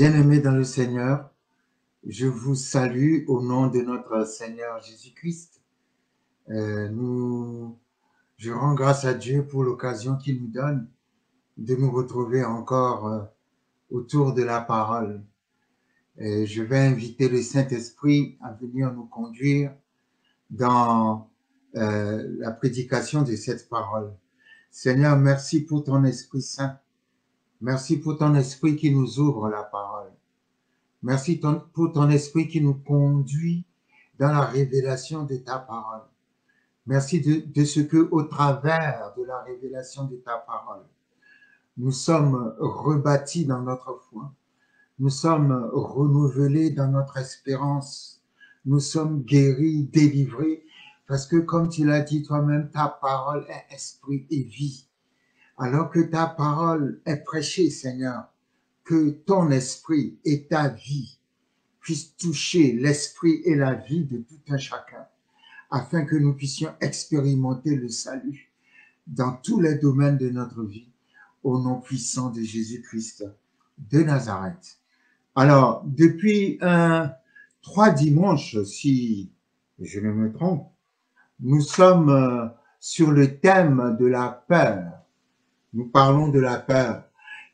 Bien-aimés dans le Seigneur, je vous salue au nom de notre Seigneur Jésus-Christ. Je rends grâce à Dieu pour l'occasion qu'il nous donne de nous retrouver encore autour de la parole. Et je vais inviter le Saint-Esprit à venir nous conduire dans la prédication de cette parole. Seigneur, merci pour ton Esprit Saint. Merci pour ton Esprit qui nous ouvre la parole. Merci pour ton Esprit qui nous conduit dans la révélation de ta parole. Merci de ce que, au travers de la révélation de ta parole, nous sommes rebâtis dans notre foi. Nous sommes renouvelés dans notre espérance. Nous sommes guéris, délivrés, parce que, comme tu l'as dit toi-même, ta parole est esprit et vie. Alors que ta parole est prêchée, Seigneur, que ton esprit et ta vie puissent toucher l'esprit et la vie de tout un chacun, afin que nous puissions expérimenter le salut dans tous les domaines de notre vie, au nom puissant de Jésus-Christ de Nazareth. Alors, depuis 3 dimanches, si je ne me trompe, nous sommes sur le thème de la peur. Nous parlons de la peur.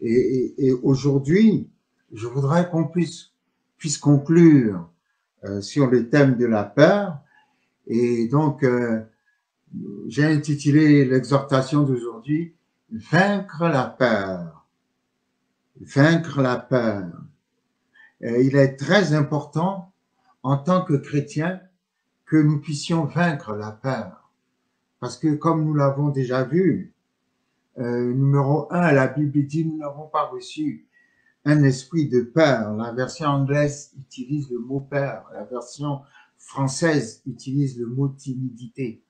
Et aujourd'hui, je voudrais qu'on puisse conclure sur le thème de la peur. Et donc, j'ai intitulé l'exhortation d'aujourd'hui « Vaincre la peur ». Vaincre la peur. Et il est très important, en tant que chrétiens, que nous puissions vaincre la peur. Parce que, comme nous l'avons déjà vu, numéro 1, la Bible dit « Nous n'avons pas reçu un esprit de peur ». La version anglaise utilise le mot peur. La version française utilise le mot timidité.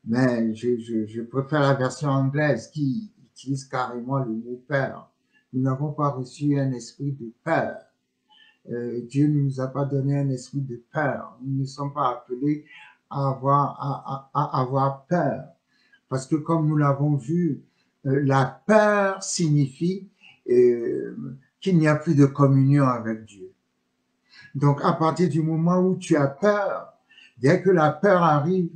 Mais je préfère la version anglaise qui utilise carrément le mot peur. Nous n'avons pas reçu un esprit de peur. Dieu ne nous a pas donné un esprit de peur. Nous ne sommes pas appelés à avoir peur. Parce que comme nous l'avons vu, la peur signifie qu'il n'y a plus de communion avec Dieu. Donc, à partir du moment où tu as peur, dès que la peur arrive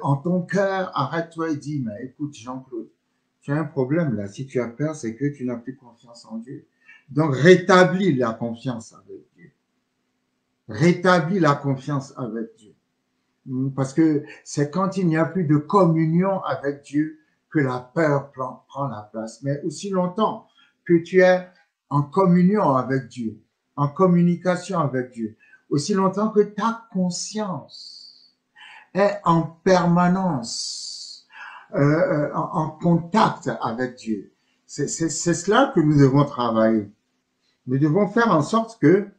en ton cœur, arrête-toi et dis, mais écoute Jean-Claude, tu as un problème là. Si tu as peur, c'est que tu n'as plus confiance en Dieu. Donc, rétablis la confiance avec Dieu. Rétablis la confiance avec Dieu. Parce que c'est quand il n'y a plus de communion avec Dieu que la peur prend la place. Mais aussi longtemps que tu es en communion avec Dieu, en communication avec Dieu, aussi longtemps que ta conscience est en permanence en contact avec Dieu. C'est cela que nous devons travailler. Nous devons faire en sorte que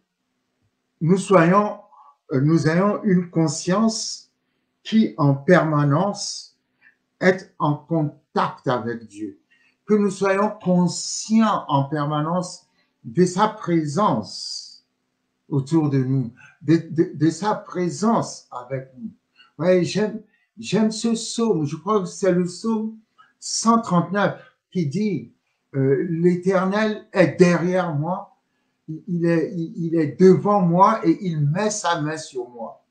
nous ayons une conscience qui en permanence est en contact avec Dieu. Que nous soyons conscients en permanence de sa présence autour de nous, de sa présence avec nous. Ouais, j'aime ce psaume, je crois que c'est le psaume 139 qui dit l'Éternel est derrière moi, il est devant moi et il met sa main sur moi.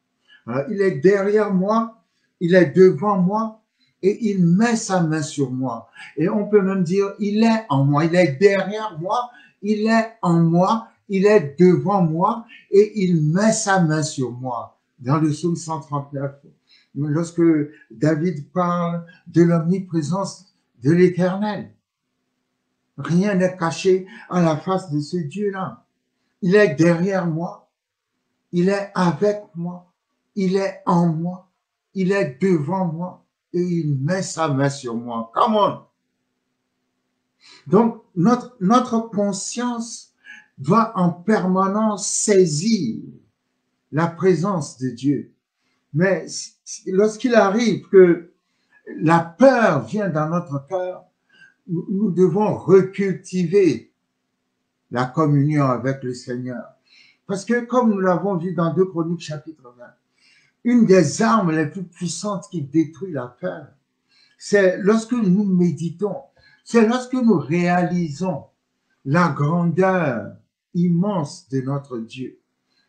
Alors, il est derrière moi, il est devant moi et il met sa main sur moi. Et on peut même dire, il est en moi, il est derrière moi, il est en moi, il est devant moi et il met sa main sur moi. Dans le psaume 139, lorsque David parle de l'omniprésence de l'Éternel, rien n'est caché à la face de ce Dieu-là. Il est derrière moi, il est avec moi, il est en moi, il est devant moi et il met sa main sur moi. Come on! Donc, notre conscience doit en permanence saisir la présence de Dieu. Mais lorsqu'il arrive que la peur vient dans notre cœur, nous devons recultiver la communion avec le Seigneur. Parce que comme nous l'avons vu dans 2 Chroniques chapitre 20, une des armes les plus puissantes qui détruit la peur, c'est lorsque nous méditons, c'est lorsque nous réalisons la grandeur immense de notre Dieu.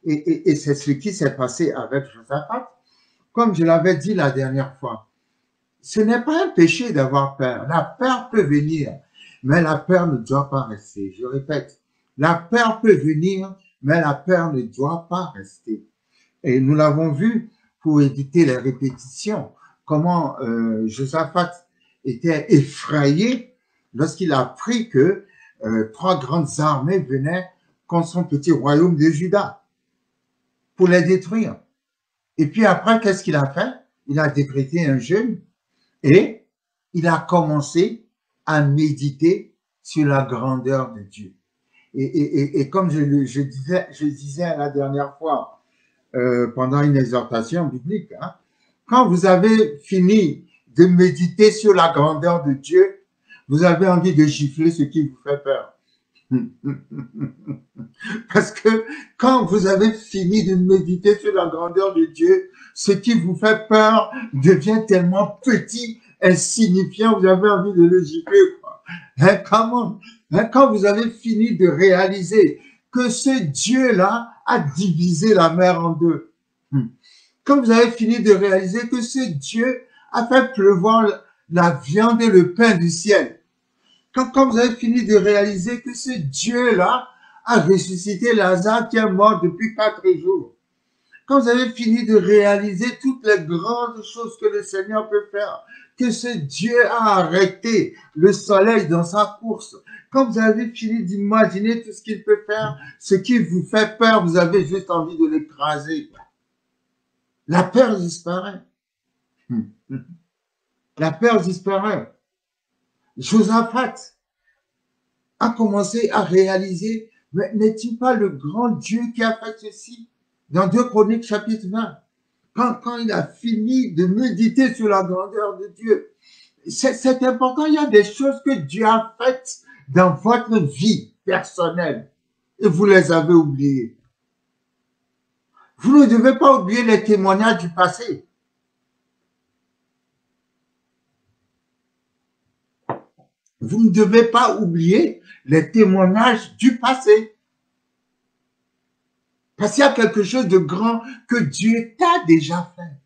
Et c'est ce qui s'est passé avec Josaphat. Comme je l'avais dit la dernière fois, ce n'est pas un péché d'avoir peur. La peur peut venir, mais la peur ne doit pas rester. Je répète, la peur peut venir, mais la peur ne doit pas rester. Et nous l'avons vu pour éviter les répétitions, comment Josaphat était effrayé lorsqu'il a appris que 3 grandes armées venaient contre son petit royaume de Juda pour les détruire. Et puis après, qu'est-ce qu'il a fait? Il a décrété un jeûne et il a commencé à méditer sur la grandeur de Dieu. Et comme je disais la dernière fois, pendant une exhortation biblique, hein, quand vous avez fini de méditer sur la grandeur de Dieu, vous avez envie de gifler ce qui vous fait peur. Parce que quand vous avez fini de méditer sur la grandeur de Dieu, ce qui vous fait peur devient tellement petit, insignifiant, vous avez envie de le gifler. Hein, quand vous avez fini de réaliser que ce Dieu-là a divisé la mer en deux, quand vous avez fini de réaliser que ce Dieu a fait pleuvoir la viande et le pain du ciel, quand vous avez fini de réaliser que ce Dieu-là a ressuscité Lazare qui est mort depuis 4 jours, quand vous avez fini de réaliser toutes les grandes choses que le Seigneur peut faire, que ce Dieu a arrêté le soleil dans sa course, quand vous avez fini d'imaginer tout ce qu'il peut faire, ce qui vous fait peur, vous avez juste envie de l'écraser. La peur disparaît. La peur disparaît. Josaphat a commencé à réaliser, mais n'est-il pas le grand Dieu qui a fait ceci? Dans 2 Chroniques chapitre 20, quand il a fini de méditer sur la grandeur de Dieu, c'est important, il y a des choses que Dieu a faites dans votre vie personnelle et vous les avez oubliées. Vous ne devez pas oublier les témoignages du passé. Vous ne devez pas oublier les témoignages du passé. Parce qu'il y a quelque chose de grand que Dieu t'a déjà fait.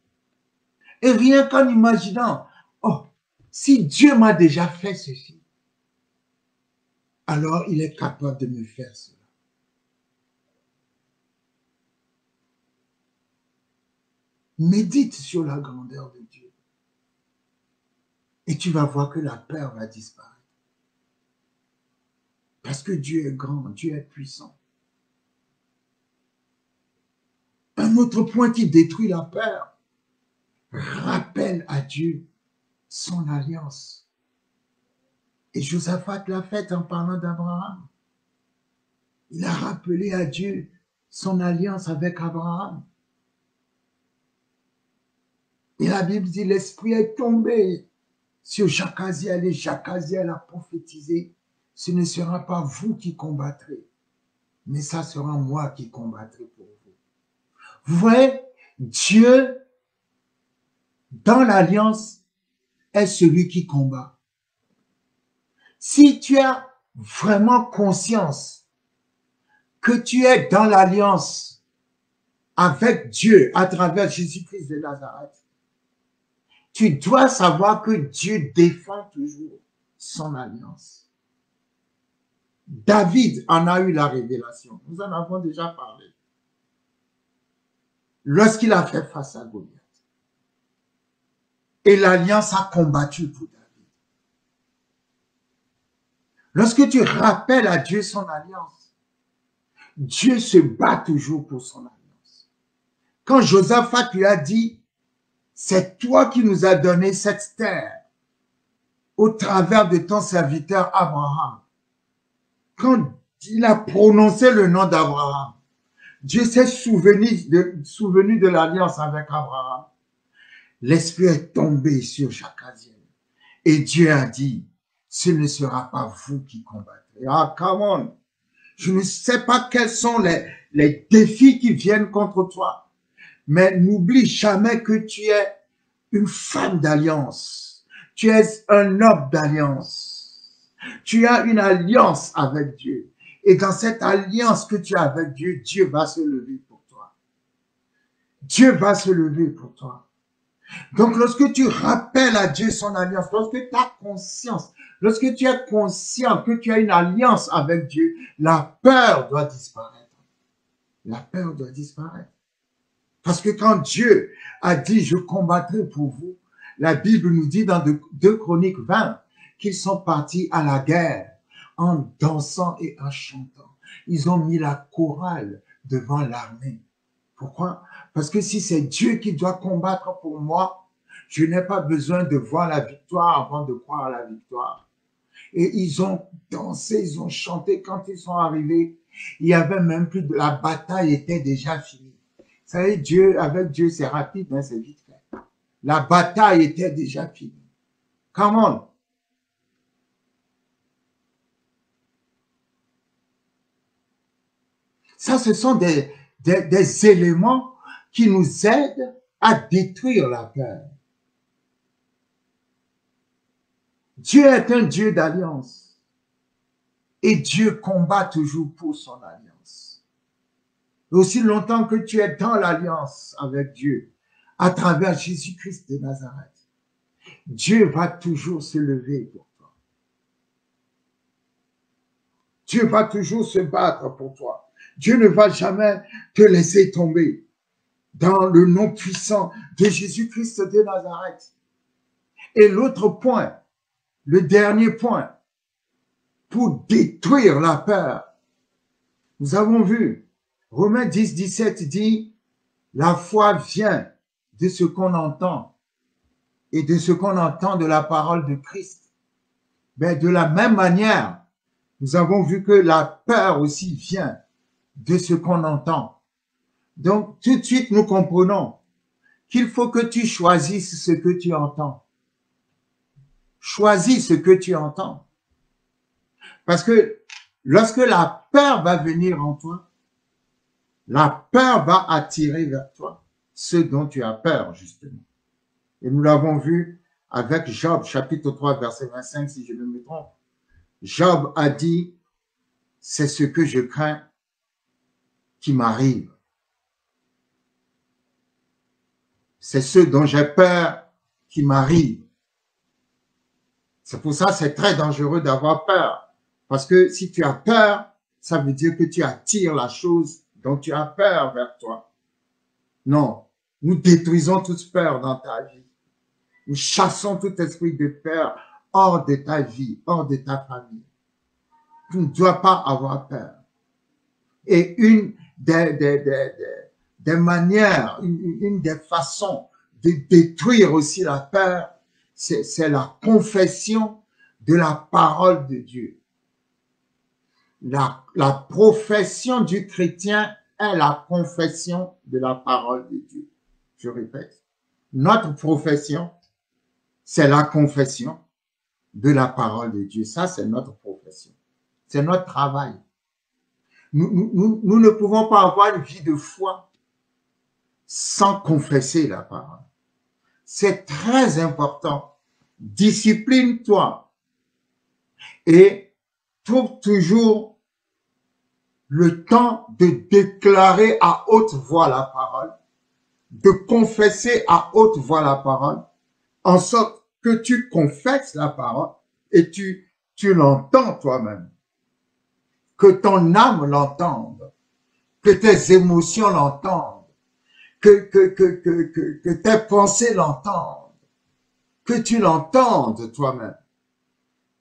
Et rien qu'en imaginant, oh, si Dieu m'a déjà fait ceci, alors il est capable de me faire cela. Médite sur la grandeur de Dieu. Et tu vas voir que la peur va disparaître. Parce que Dieu est grand, Dieu est puissant. Un autre point qui détruit la peur, rappelle à Dieu son alliance. Et Josaphat l'a fait en parlant d'Abraham. Il a rappelé à Dieu son alliance avec Abraham. Et la Bible dit, l'Esprit est tombé sur Jacaziel et Jacaziel a prophétisé. Ce ne sera pas vous qui combattrez, mais ça sera moi qui combattrai pour vous. Vous voyez, Dieu, dans l'alliance, est celui qui combat. Si tu as vraiment conscience que tu es dans l'alliance avec Dieu à travers Jésus-Christ de Nazareth, tu dois savoir que Dieu défend toujours son alliance. David en a eu la révélation. Nous en avons déjà parlé. Lorsqu'il a fait face à Goliath. Et l'alliance a combattu pour David. Lorsque tu rappelles à Dieu son alliance, Dieu se bat toujours pour son alliance. Quand Josaphat lui a dit, c'est toi qui nous as donné cette terre au travers de ton serviteur Abraham. Quand il a prononcé le nom d'Abraham, Dieu s'est souvenu de l'alliance avec Abraham. L'Esprit est tombé sur Jacaziel. Et Dieu a dit, ce ne sera pas vous qui combattrez. Ah, come on. Je ne sais pas quels sont les défis qui viennent contre toi. Mais n'oublie jamais que tu es une femme d'alliance. Tu es un homme d'alliance. Tu as une alliance avec Dieu. Et dans cette alliance que tu as avec Dieu, Dieu va se lever pour toi. Dieu va se lever pour toi. Donc, lorsque tu rappelles à Dieu son alliance, lorsque tu as conscience, lorsque tu es conscient que tu as une alliance avec Dieu, la peur doit disparaître. La peur doit disparaître. Parce que quand Dieu a dit, je combattrai pour vous, la Bible nous dit dans 2 Chroniques 20 qu'ils sont partis à la guerre en dansant et en chantant. Ils ont mis la chorale devant l'armée. Pourquoi? Parce que si c'est Dieu qui doit combattre pour moi, je n'ai pas besoin de voir la victoire avant de croire à la victoire. Et ils ont dansé, ils ont chanté. Quand ils sont arrivés, il y avait même plus de... La bataille était déjà finie. Vous savez, Dieu, avec Dieu, c'est rapide, hein, c'est vite fait. La bataille était déjà finie. Come on. Ça, ce sont des éléments qui nous aident à détruire la peur. Dieu est un Dieu d'alliance. Et Dieu combat toujours pour son alliance. Aussi longtemps que tu es dans l'alliance avec Dieu, à travers Jésus-Christ de Nazareth, Dieu va toujours se lever pour toi. Dieu va toujours se battre pour toi. Dieu ne va jamais te laisser tomber dans le nom puissant de Jésus-Christ de Nazareth. Et l'autre point, le dernier point, pour détruire la peur, nous avons vu, Romains 10, 17 dit, la foi vient de ce qu'on entend et de ce qu'on entend de la parole de Christ. Mais de la même manière, nous avons vu que la peur aussi vient de ce qu'on entend. Donc, tout de suite, nous comprenons qu'il faut que tu choisisses ce que tu entends. Choisis ce que tu entends. Parce que lorsque la peur va venir en toi, la peur va attirer vers toi ce dont tu as peur, justement. Et nous l'avons vu avec Job, chapitre 3, verset 25, si je ne me trompe. Job a dit, c'est ce que je crains qui m'arrive. C'est ce dont j'ai peur qui m'arrive. C'est pour ça que c'est très dangereux d'avoir peur. Parce que si tu as peur, ça veut dire que tu attires la chose dont tu as peur vers toi. Non, nous détruisons toute peur dans ta vie. Nous chassons tout esprit de peur hors de ta vie, hors de ta famille. Tu ne dois pas avoir peur. Et une des manières, une des façons de détruire aussi la peur, c'est la confession de la parole de Dieu. La profession du chrétien est la confession de la parole de Dieu. Je répète, notre profession, c'est la confession de la parole de Dieu. Ça, c'est notre profession. C'est notre travail. Nous ne pouvons pas avoir une vie de foi sans confesser la parole. C'est très important. Discipline-toi et trouve toujours le temps de déclarer à haute voix la parole, de confesser à haute voix la parole, en sorte que tu confesses la parole et tu l'entends toi-même. Que ton âme l'entende, que tes émotions l'entendent, que tes pensées l'entendent, que tu l'entendes toi-même.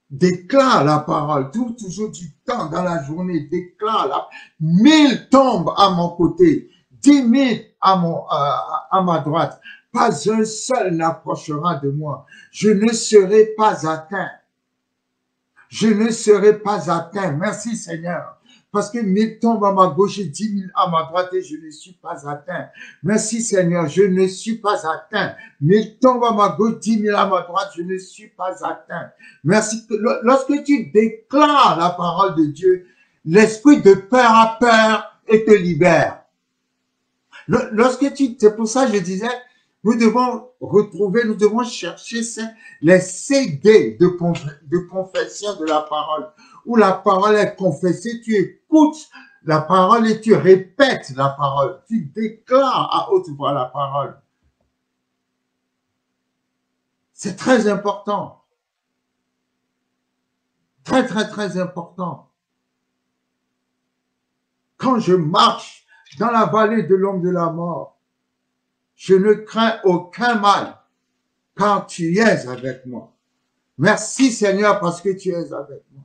Déclare la parole, trouve toujours du temps dans la journée, déclare-la. 1000 tombent à mon côté, 10 000 à ma droite, pas un seul n'approchera de moi. Je ne serai pas atteint. Je ne serai pas atteint. Merci Seigneur. Parce que 1000 tombent à ma gauche et 10 000 à ma droite et je ne suis pas atteint. Merci Seigneur, je ne suis pas atteint. 1000 tombent à ma gauche, 10 000 à ma droite, je ne suis pas atteint. Merci. Lorsque tu déclares la parole de Dieu, l'esprit de peur a peur et te libère. C'est pour ça que je disais, nous devons retrouver, nous devons chercher les CD de confession de la parole, où la parole est confessée, tu écoutes la parole et tu répètes la parole. Tu déclares à haute voix la parole. C'est très important. Très, très, très important. Quand je marche dans la vallée de l'ombre de la mort, je ne crains aucun mal, car tu es avec moi. Merci Seigneur parce que tu es avec moi.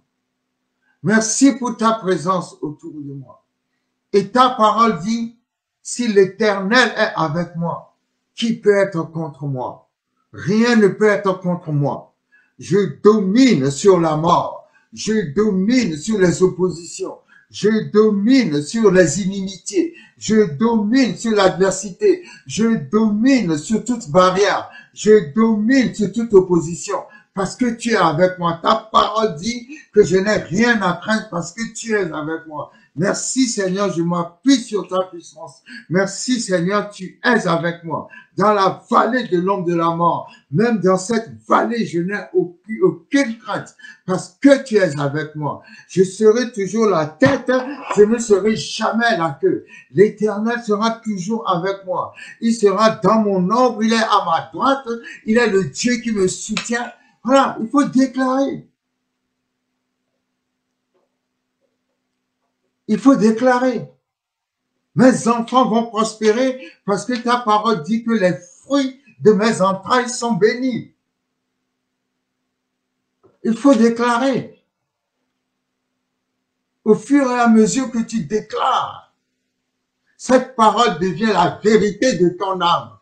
Merci pour ta présence autour de moi. Et ta parole dit, si l'Éternel est avec moi, qui peut être contre moi? Rien ne peut être contre moi. Je domine sur la mort. Je domine sur les oppositions. Je domine sur les inimitiés. Je domine sur l'adversité. Je domine sur toute barrière. Je domine sur toute opposition. Parce que tu es avec moi. Ta parole dit que je n'ai rien à craindre parce que tu es avec moi. Merci Seigneur, je m'appuie sur ta puissance. Merci Seigneur, tu es avec moi. Dans la vallée de l'ombre de la mort, même dans cette vallée, je n'ai aucune crainte parce que tu es avec moi. Je serai toujours la tête, je ne serai jamais la queue. L'Éternel sera toujours avec moi. Il sera dans mon ombre, il est à ma droite, il est le Dieu qui me soutient. Voilà, il faut déclarer. Il faut déclarer. Mes enfants vont prospérer parce que ta parole dit que les fruits de mes entrailles sont bénis. Il faut déclarer. Au fur et à mesure que tu déclares, cette parole devient la vérité de ton âme.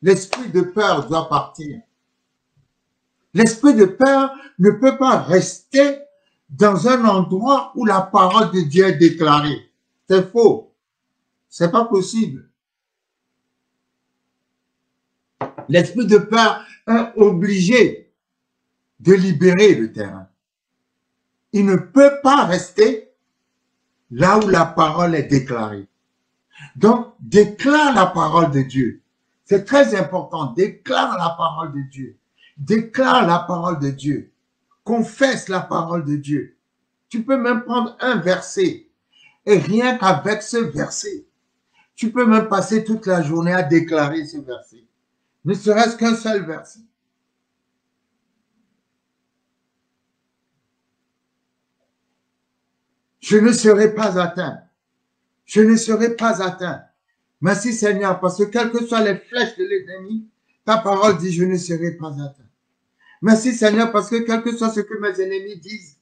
L'esprit de peur doit partir. L'esprit de peur ne peut pas rester dans un endroit où la parole de Dieu est déclarée. C'est faux. C'est pas possible. L'esprit de peur est obligé de libérer le terrain. Il ne peut pas rester là où la parole est déclarée. Donc, déclare la parole de Dieu. C'est très important. Déclare la parole de Dieu. Déclare la parole de Dieu. Confesse la parole de Dieu. Tu peux même prendre un verset et rien qu'avec ce verset, tu peux même passer toute la journée à déclarer ce verset. Ne serait-ce qu'un seul verset. Je ne serai pas atteint. Je ne serai pas atteint. Merci Seigneur, parce que quelles que soient les flèches de l'ennemi, ta parole dit je ne serai pas atteint. Merci Seigneur, parce que quel que soit ce que mes ennemis disent,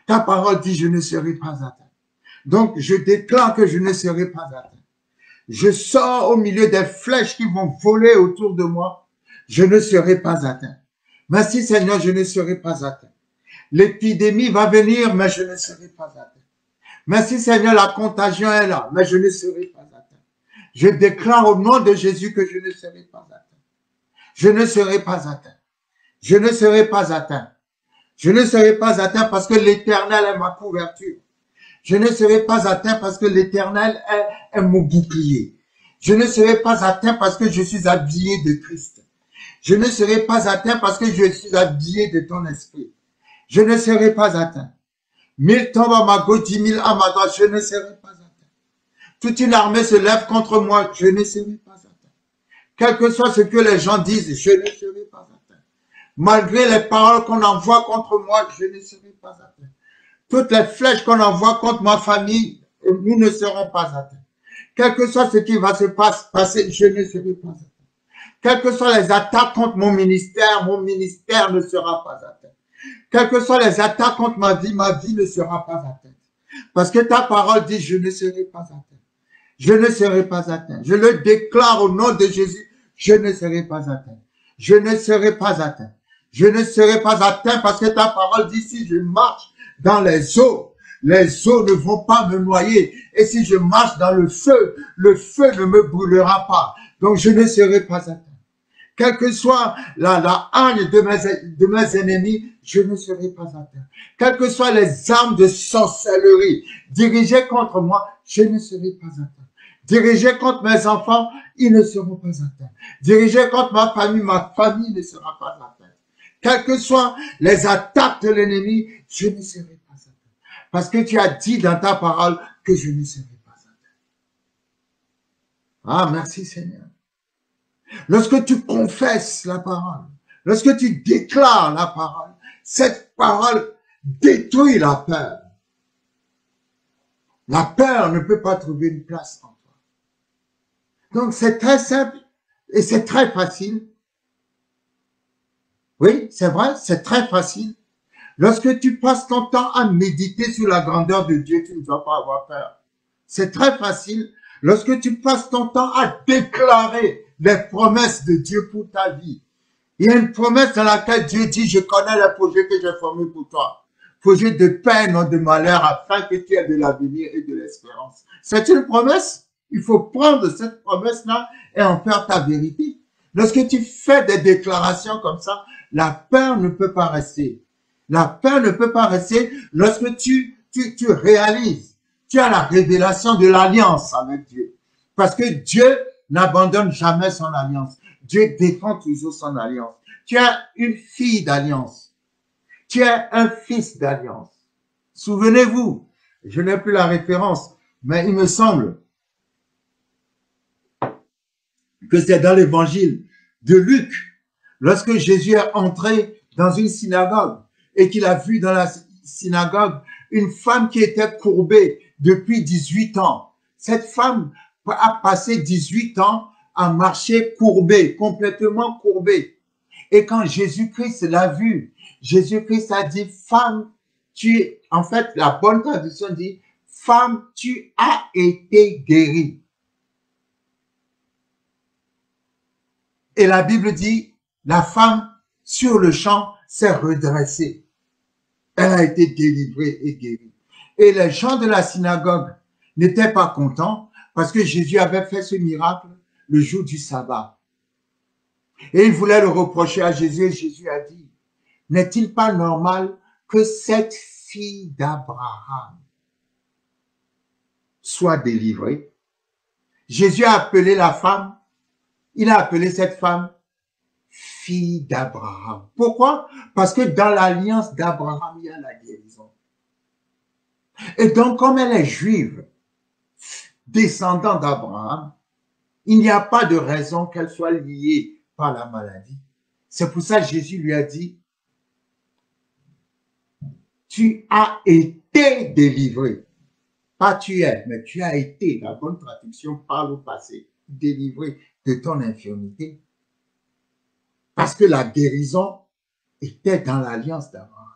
ta parole dit je ne serai pas atteint. Donc je déclare que je ne serai pas atteint. Je sors au milieu des flèches qui vont voler autour de moi. Je ne serai pas atteint. Merci Seigneur, je ne serai pas atteint. L'épidémie va venir, mais je ne serai pas atteint. Merci Seigneur, la contagion est là, mais je ne serai pas atteint. Je déclare au nom de Jésus que je ne serai pas atteint. Je ne serai pas atteint. Je ne serai pas atteint. Je ne serai pas atteint parce que l'Éternel est ma couverture. Je ne serai pas atteint parce que l'Éternel est mon bouclier. Je ne serai pas atteint parce que je suis habillé de Christ. Je ne serai pas atteint parce que je suis habillé de ton esprit. Je ne serai pas atteint. 1000 tombent à ma gauche, 10 000 à ma droite, je ne serai pas atteint. Toute une armée se lève contre moi, je ne serai pas atteint. Quel que soit ce que les gens disent, je ne serai pas atteint. Malgré les paroles qu'on envoie contre moi, je ne serai pas atteint. Toutes les flèches qu'on envoie contre ma famille, nous ne serons pas atteints. Quel que soit ce qui va se passer, je ne serai pas atteint. Quelles que soient les attaques contre mon ministère ne sera pas atteint. Quelles que soient les attaques contre ma vie ne sera pas atteinte. Parce que ta parole dit, je ne serai pas atteint. Je ne serai pas atteint. Je le déclare au nom de Jésus, je ne serai pas atteint. Je ne serai pas atteint. Je ne serai pas atteint parce que ta parole dit, si je marche dans les eaux ne vont pas me noyer. Et si je marche dans le feu ne me brûlera pas. Donc je ne serai pas atteint. Quelle que soit la haine de mes ennemis, je ne serai pas atteint. Quelles que soient les armes de sorcellerie dirigées contre moi, je ne serai pas atteint. Dirigées contre mes enfants, ils ne seront pas atteints. Dirigées contre ma famille ne sera pas atteinte. Quelles que soient les attaques de l'ennemi, je ne serai pas atteint. Parce que tu as dit dans ta parole que je ne serai pas atteint. Ah, merci Seigneur. Lorsque tu confesses la parole, lorsque tu déclares la parole, cette parole détruit la peur. La peur ne peut pas trouver une place en toi. Donc c'est très simple et c'est très facile. Oui, c'est vrai, c'est très facile. Lorsque tu passes ton temps à méditer sur la grandeur de Dieu, tu ne dois pas avoir peur. C'est très facile. Lorsque tu passes ton temps à déclarer les promesses de Dieu pour ta vie, il y a une promesse dans laquelle Dieu dit, je connais les projets que j'ai formés pour toi. Projet de paix, non de malheur, afin que tu aies de l'avenir et de l'espérance. C'est une promesse. Il faut prendre cette promesse-là et en faire ta vérité. Lorsque tu fais des déclarations comme ça, la peur ne peut pas rester. La peur ne peut pas rester lorsque tu réalises, tu as la révélation de l'alliance avec Dieu. Parce que Dieu n'abandonne jamais son alliance. Dieu défend toujours son alliance. Tu es une fille d'alliance. Tu es un fils d'alliance. Souvenez-vous, je n'ai plus la référence, mais il me semble que c'est dans l'évangile de Luc, lorsque Jésus est entré dans une synagogue et qu'il a vu dans la synagogue une femme qui était courbée depuis 18 ans. Cette femme a passé 18 ans à marcher courbée, complètement courbée. Et quand Jésus-Christ l'a vue, Jésus-Christ a dit, femme, en fait, la bonne traduction dit, femme, tu as été guérie. Et la Bible dit, la femme, sur le champ, s'est redressée. Elle a été délivrée et guérie. Et les gens de la synagogue n'étaient pas contents parce que Jésus avait fait ce miracle le jour du sabbat. Et ils voulaient le reprocher à Jésus et Jésus a dit, n'est-il pas normal que cette fille d'Abraham soit délivrée? Jésus a appelé la femme, il a appelé cette femme fille d'Abraham. Pourquoi? Parce que dans l'alliance d'Abraham, il y a la guérison. Et donc, comme elle est juive, descendant d'Abraham, il n'y a pas de raison qu'elle soit liée par la maladie. C'est pour ça que Jésus lui a dit, tu as été délivré. Pas tu es, mais tu as été. La bonne traduction parle au passé. Délivré de ton infirmité. Parce que la guérison était dans l'alliance d'Abraham.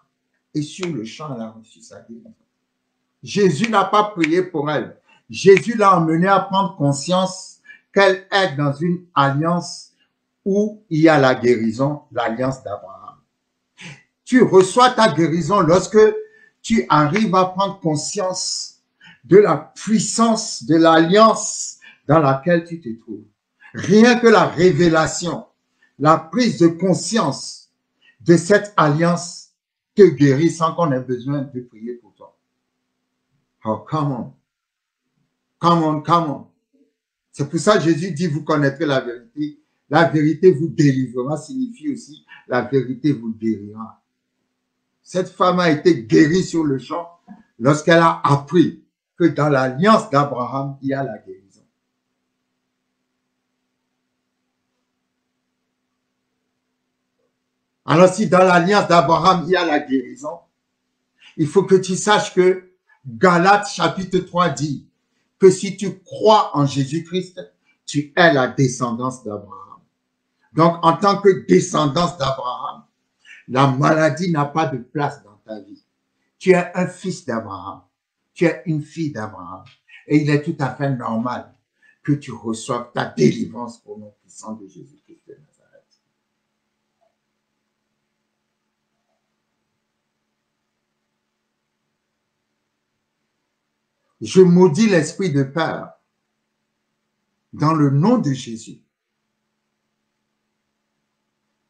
Et sur le champ, elle a reçu sa guérison. Jésus n'a pas prié pour elle. Jésus l'a emmenée à prendre conscience qu'elle est dans une alliance où il y a la guérison, l'alliance d'Abraham. Tu reçois ta guérison lorsque tu arrives à prendre conscience de la puissance de l'alliance dans laquelle tu te trouves. Rien que la révélation, la prise de conscience de cette alliance te guérit sans qu'on ait besoin de prier pour toi. Oh, come on. Come on, come on. C'est pour ça que Jésus dit, vous connaîtrez la vérité. La vérité vous délivrera signifie aussi, la vérité vous guérira. Cette femme a été guérie sur le champ lorsqu'elle a appris que dans l'alliance d'Abraham, il y a la guérison. Alors si dans l'alliance d'Abraham, il y a la guérison, il faut que tu saches que Galates chapitre 3 dit que si tu crois en Jésus-Christ, tu es la descendance d'Abraham. Donc, en tant que descendance d'Abraham, la maladie n'a pas de place dans ta vie. Tu es un fils d'Abraham. Tu es une fille d'Abraham. Et il est tout à fait normal que tu reçoives ta délivrance au nom puissant de Jésus-Christ de Nazareth. Je maudis l'esprit de peur dans le nom de Jésus.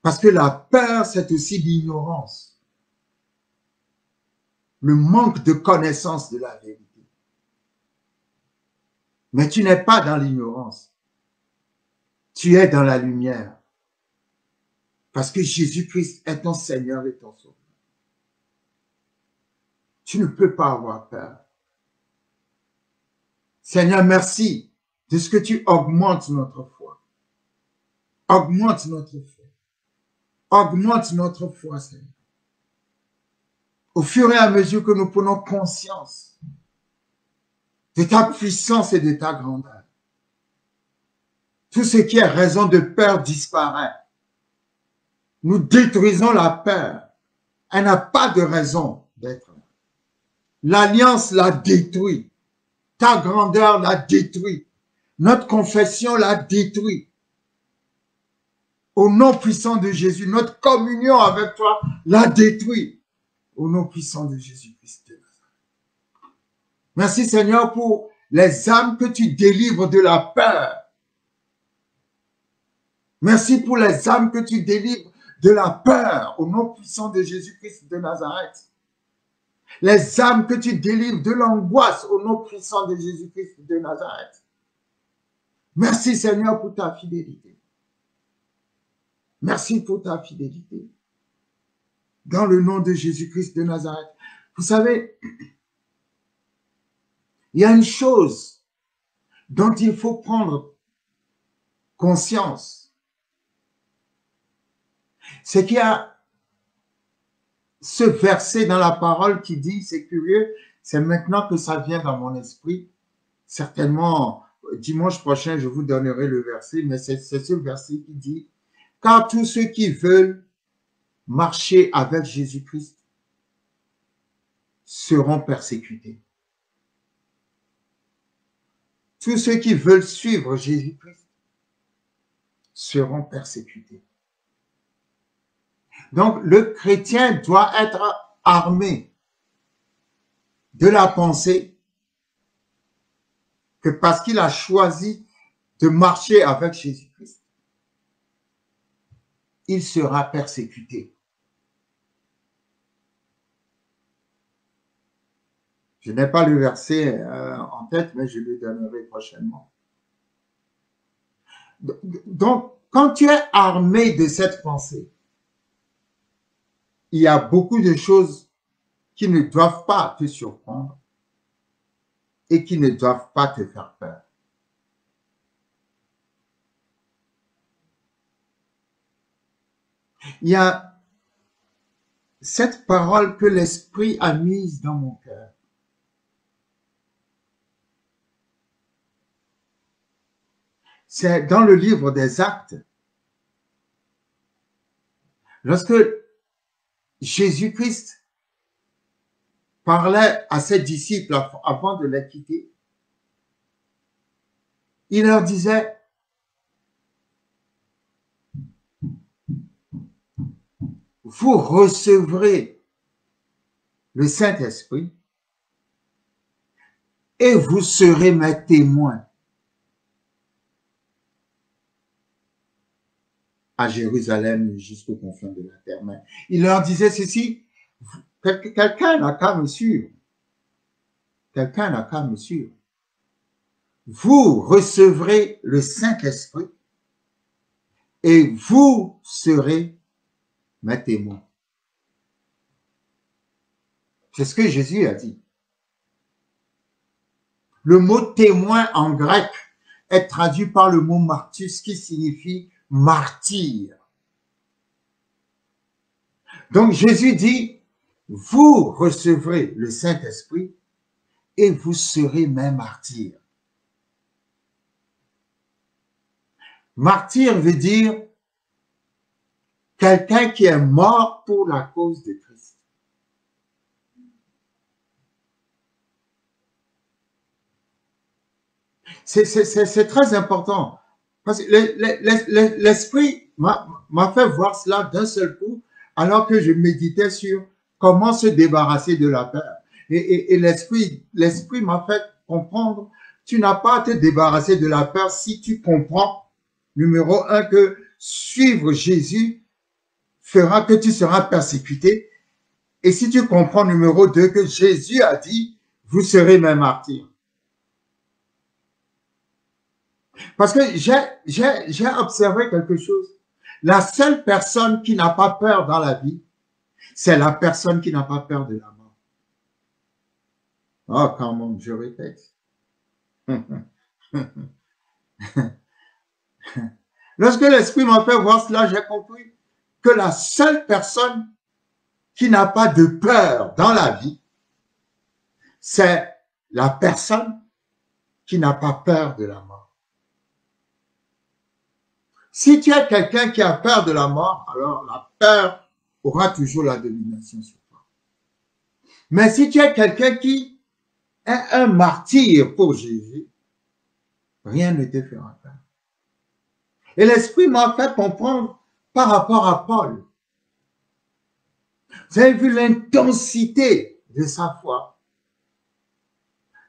Parce que la peur, c'est aussi l'ignorance. Le manque de connaissance de la vérité. Mais tu n'es pas dans l'ignorance. Tu es dans la lumière. Parce que Jésus-Christ est ton Seigneur et ton Sauveur. Tu ne peux pas avoir peur. Seigneur, merci de ce que tu augmentes notre foi. Augmente notre foi. Augmente notre foi, Seigneur. Au fur et à mesure que nous prenons conscience de ta puissance et de ta grandeur, tout ce qui est raison de peur disparaît. Nous détruisons la peur. Elle n'a pas de raison d'être. L'alliance l'a détruit. Ta grandeur l'a détruit. Notre confession l'a détruit. Au nom puissant de Jésus, notre communion avec toi l'a détruit. Au nom puissant de Jésus-Christ. Merci Seigneur pour les âmes que tu délivres de la peur. Merci pour les âmes que tu délivres de la peur au nom puissant de Jésus-Christ de Nazareth. Les âmes que tu délivres de l'angoisse au nom puissant de Jésus-Christ de Nazareth. Merci Seigneur pour ta fidélité. Merci pour ta fidélité. Dans le nom de Jésus-Christ de Nazareth. Vous savez, il y a une chose dont il faut prendre conscience. C'est qu'il y a ce verset dans la parole qui dit, c'est curieux, c'est maintenant que ça vient dans mon esprit. Certainement, dimanche prochain, je vous donnerai le verset, mais c'est ce verset qui dit, car tous ceux qui veulent marcher avec Jésus-Christ seront persécutés. Tous ceux qui veulent suivre Jésus-Christ seront persécutés. Donc, le chrétien doit être armé de la pensée que parce qu'il a choisi de marcher avec Jésus-Christ, il sera persécuté. Je n'ai pas le verset en tête, mais je le donnerai prochainement. Donc, quand tu es armé de cette pensée, il y a beaucoup de choses qui ne doivent pas te surprendre et qui ne doivent pas te faire peur. Il y a cette parole que l'Esprit a mise dans mon cœur. C'est dans le livre des Actes. Lorsque Jésus-Christ parlait à ses disciples avant de les quitter, il leur disait, vous recevrez le Saint-Esprit et vous serez mes témoins à Jérusalem jusqu'aux confins de la terre. Mais il leur disait ceci, quelqu'un n'a qu'à me suivre. Quelqu'un n'a qu'à me suivre. Vous recevrez le Saint-Esprit et vous serez mes témoins. C'est ce que Jésus a dit. Le mot témoin en grec est traduit par le mot martus qui signifie martyr. Donc Jésus dit, vous recevrez le Saint-Esprit et vous serez mes martyrs. Martyr veut dire quelqu'un qui est mort pour la cause de Christ. C'est très important. Parce que l'Esprit m'a fait voir cela d'un seul coup, alors que je méditais sur comment se débarrasser de la peur. Et l'Esprit m'a fait comprendre, tu n'as pas à te débarrasser de la peur si tu comprends, numéro 1, que suivre Jésus fera que tu seras persécuté. Et si tu comprends, numéro 2, que Jésus a dit, vous serez mes martyrs. Parce que j'ai observé quelque chose. La seule personne qui n'a pas peur dans la vie, c'est la personne qui n'a pas peur de la mort. Oh, quand même, je répète. Lorsque l'Esprit m'a fait voir cela, j'ai compris que la seule personne qui n'a pas de peur dans la vie, c'est la personne qui n'a pas peur de la mort. Si tu es quelqu'un qui a peur de la mort, alors la peur aura toujours la domination sur toi. Mais si tu es quelqu'un qui est un martyr pour Jésus, rien ne te fera peur. Et l'Esprit m'a fait comprendre par rapport à Paul. Vous avez vu l'intensité de sa foi.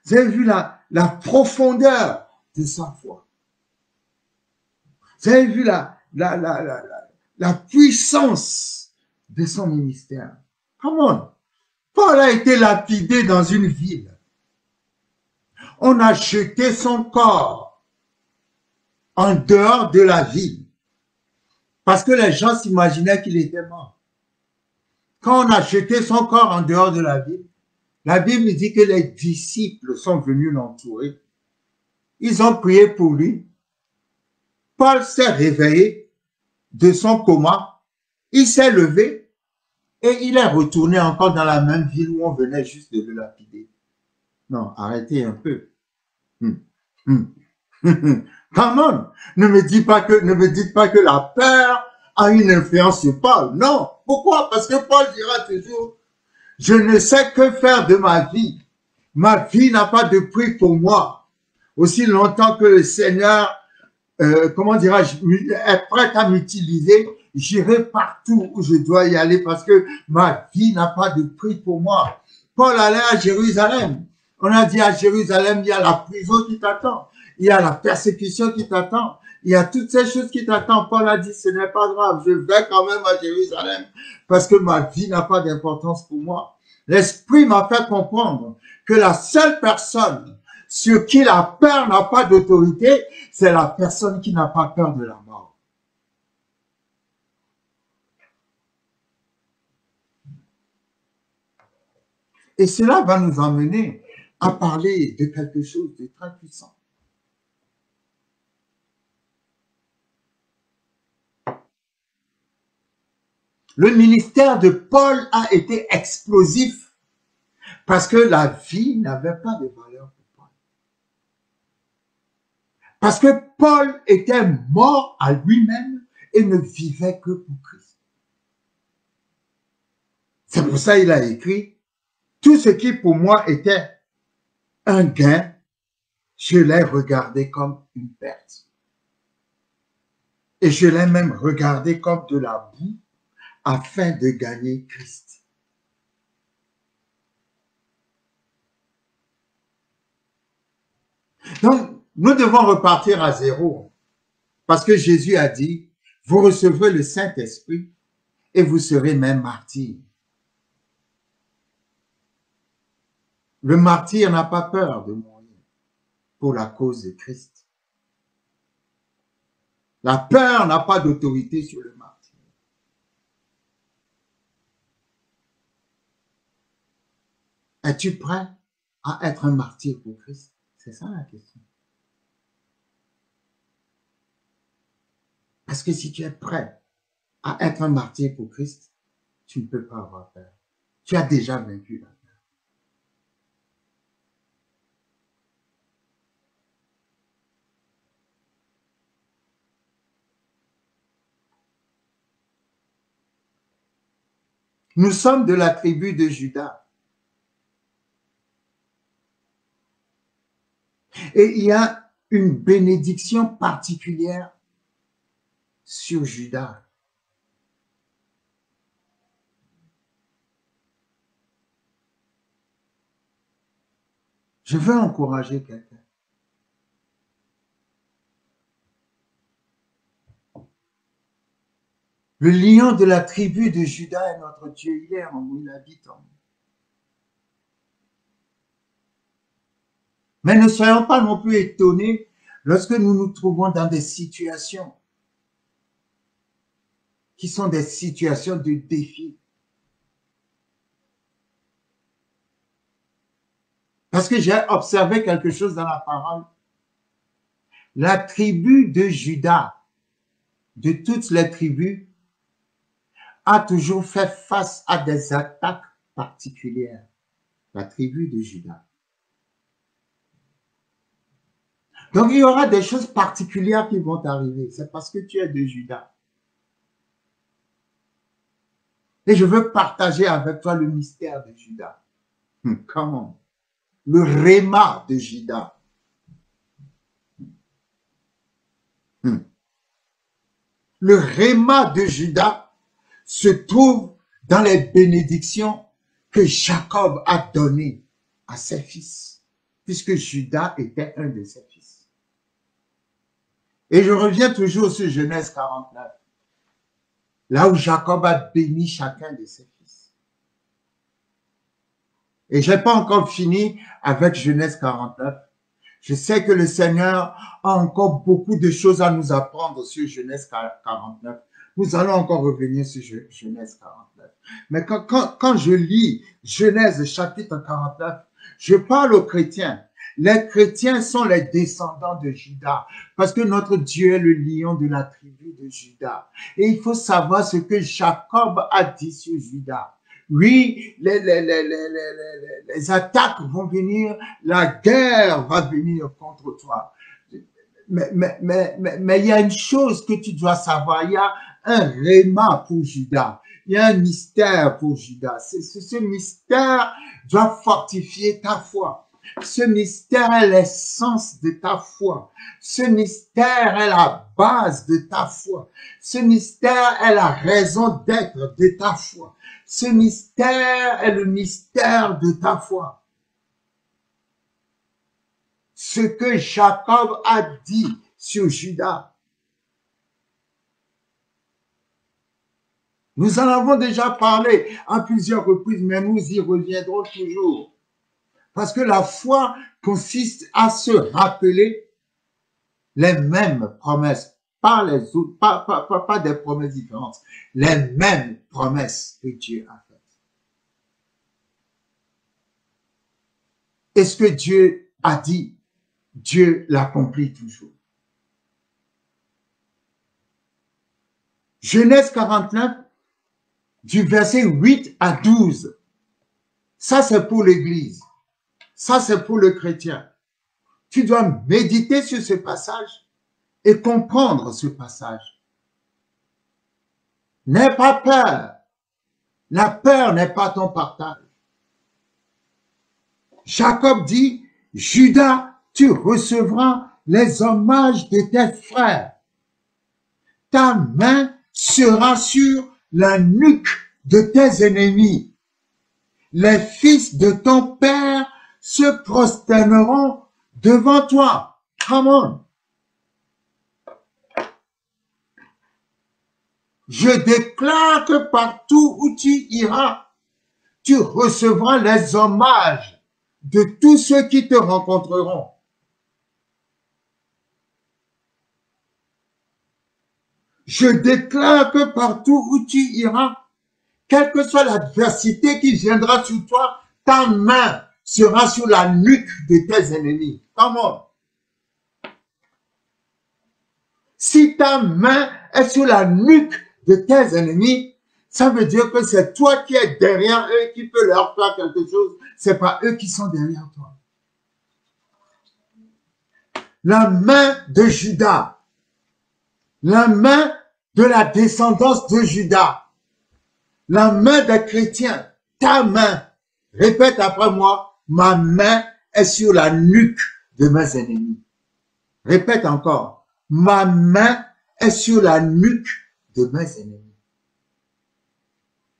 Vous avez vu la profondeur de sa foi. Vous avez vu la puissance de son ministère. Come on. Paul a été lapidé dans une ville. On a jeté son corps en dehors de la ville parce que les gens s'imaginaient qu'il était mort. Quand on a jeté son corps en dehors de la Bible dit que les disciples sont venus l'entourer. Ils ont prié pour lui. Paul s'est réveillé de son coma. Il s'est levé et il est retourné encore dans la même ville où on venait juste de le lapider. Non, arrêtez un peu. Come ne me dites pas que la peur a une influence sur Paul. Non. Pourquoi? Parce que Paul dira toujours, je ne sais que faire de ma vie. Ma vie n'a pas de prix pour moi. Aussi longtemps que le Seigneur, comment dirais-je, est prêt à m'utiliser, j'irai partout où je dois y aller parce que ma vie n'a pas de prix pour moi. Paul allait à Jérusalem. On a dit à Jérusalem, il y a la prison qui t'attend. Il y a la persécution qui t'attend. Il y a toutes ces choses qui t'attendent. Paul a dit, ce n'est pas grave, je vais quand même à Jérusalem parce que ma vie n'a pas d'importance pour moi. L'Esprit m'a fait comprendre que la seule personne sur qui la peur n'a pas d'autorité, c'est la personne qui n'a pas peur de la mort. Et cela va nous emmener à parler de quelque chose de très puissant. Le ministère de Paul a été explosif parce que la vie n'avait pas de valeur pour Paul. Parce que Paul était mort à lui-même et ne vivait que pour Christ. C'est pour ça qu'il a écrit, tout ce qui pour moi était un gain, je l'ai regardé comme une perte. Et je l'ai même regardé comme de la boue afin de gagner Christ. Donc, nous devons repartir à zéro parce que Jésus a dit, vous recevrez le Saint-Esprit et vous serez même martyrs. Le martyr n'a pas peur de mourir pour la cause de Christ. La peur n'a pas d'autorité sur le martyr. Es-tu prêt à être un martyr pour Christ? C'est ça la question. Parce que si tu es prêt à être un martyr pour Christ, tu ne peux pas avoir peur. Tu as déjà vaincu la peur. Nous sommes de la tribu de Juda. Et il y a une bénédiction particulière sur Juda. Je veux encourager quelqu'un. Le lion de la tribu de Juda est notre Dieu. Il est en nous, il habite en nous. Mais ne soyons pas non plus étonnés lorsque nous nous trouvons dans des situations qui sont des situations de défi. Parce que j'ai observé quelque chose dans la parole. La tribu de Juda, de toutes les tribus, a toujours fait face à des attaques particulières. La tribu de Juda. Donc, il y aura des choses particulières qui vont arriver. C'est parce que tu es de Juda. Et je veux partager avec toi le mystère de Juda. Comment? Le réma de Juda. Le réma de Juda se trouve dans les bénédictions que Jacob a données à ses fils, puisque Juda était un de ses fils. Et je reviens toujours sur Genèse 49, là où Jacob a béni chacun de ses fils. Et je n'ai pas encore fini avec Genèse 49. Je sais que le Seigneur a encore beaucoup de choses à nous apprendre sur Genèse 49. Nous allons encore revenir sur Genèse 49. Mais quand je lis Genèse chapitre 49, je parle aux chrétiens. Les chrétiens sont les descendants de Juda, parce que notre Dieu est le lion de la tribu de Juda. Et il faut savoir ce que Jacob a dit sur Juda. Oui, les attaques vont venir, la guerre va venir contre toi. Mais il y a une chose que tu dois savoir, il y a un réma pour Juda, il y a un mystère pour Juda. Ce mystère doit fortifier ta foi. Ce mystère est l'essence de ta foi. Ce mystère est la base de ta foi. Ce mystère est la raison d'être de ta foi. Ce mystère est le mystère de ta foi. Ce que Jacob a dit sur Juda. Nous en avons déjà parlé à plusieurs reprises, mais nous y reviendrons toujours. Parce que la foi consiste à se rappeler les mêmes promesses, pas les autres, pas des promesses différentes, les mêmes promesses que Dieu a faites. Et ce que Dieu a dit, Dieu l'accomplit toujours. Genèse 49, du verset 8 à 12. Ça, c'est pour l'Église. Ça, c'est pour le chrétien. Tu dois méditer sur ce passage et comprendre ce passage. N'aie pas peur. La peur n'est pas ton partage. Jacob dit, Judas, tu recevras les hommages de tes frères. Ta main sera sur la nuque de tes ennemis. Les fils de ton père se prosterneront devant toi. Come on. Je déclare que partout où tu iras, tu recevras les hommages de tous ceux qui te rencontreront. Je déclare que partout où tu iras, quelle que soit l'adversité qui viendra sur toi, ta main sera sur la nuque de tes ennemis. Comment? Si ta main est sur la nuque de tes ennemis, ça veut dire que c'est toi qui es derrière eux qui peut leur faire quelque chose. C'est pas eux qui sont derrière toi. La main de Judas, la main de la descendance de Judas, la main des chrétiens, ta main, répète après moi, ma main est sur la nuque de mes ennemis. Répète encore, ma main est sur la nuque de mes ennemis.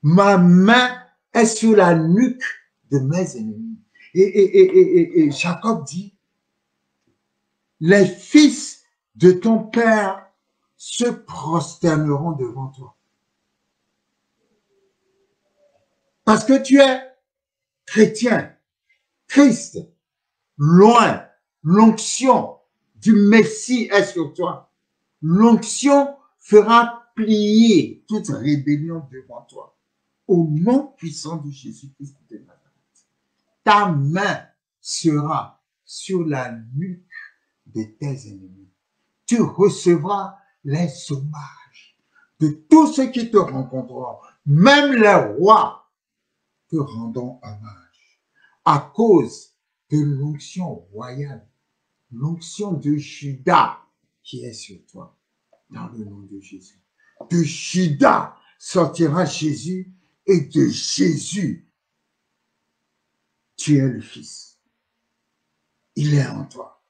Ma main est sur la nuque de mes ennemis. Et Jacob dit, les fils de ton père se prosterneront devant toi. Parce que tu es chrétien, Christ, loin, l'onction du Messie est sur toi. L'onction fera plier toute rébellion devant toi. Au nom puissant de Jésus-Christ de Nazareth. Ta main sera sur la nuque de tes ennemis. Tu recevras les hommages de tous ceux qui te rencontreront. Même les rois te rendront hommage à cause de l'onction royale, l'onction de Judas qui est sur toi, dans le nom de Jésus. De Judas sortira Jésus et de Jésus, tu es le Fils. Il est en toi.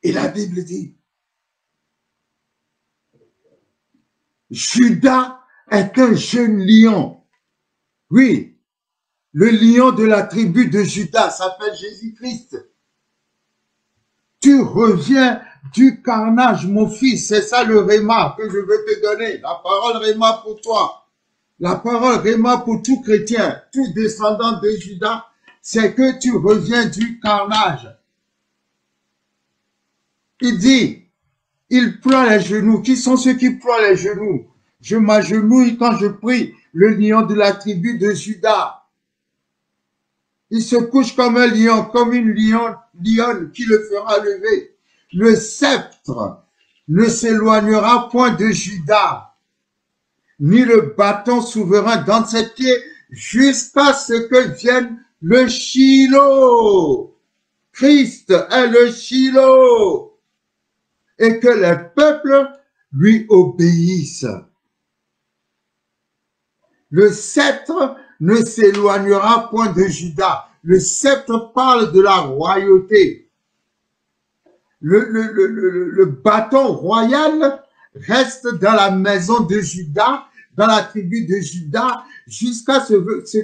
Et la Bible dit, Judas est un jeune lion. Oui, le lion de la tribu de Judas s'appelle Jésus-Christ. Tu reviens du carnage, mon fils. C'est ça le réma que je veux te donner. La parole réma pour toi. La parole réma pour tout chrétien, tout descendant de Judas, c'est que tu reviens du carnage. Il dit, il ploie les genoux. Qui sont ceux qui ploient les genoux? Je m'agenouille quand je prie, le lion de la tribu de Judas. Il se couche comme un lion, comme une lionne qui le fera lever. Le sceptre ne s'éloignera point de Judas, ni le bâton souverain dans ses pieds, jusqu'à ce que vienne le Shiloh. Christ est le Shiloh. Et que les peuples lui obéissent. Le sceptre ne s'éloignera point de Judas. Le sceptre parle de la royauté. Le bâton royal reste dans la maison de Judas, dans la tribu de Judas, jusqu'à ce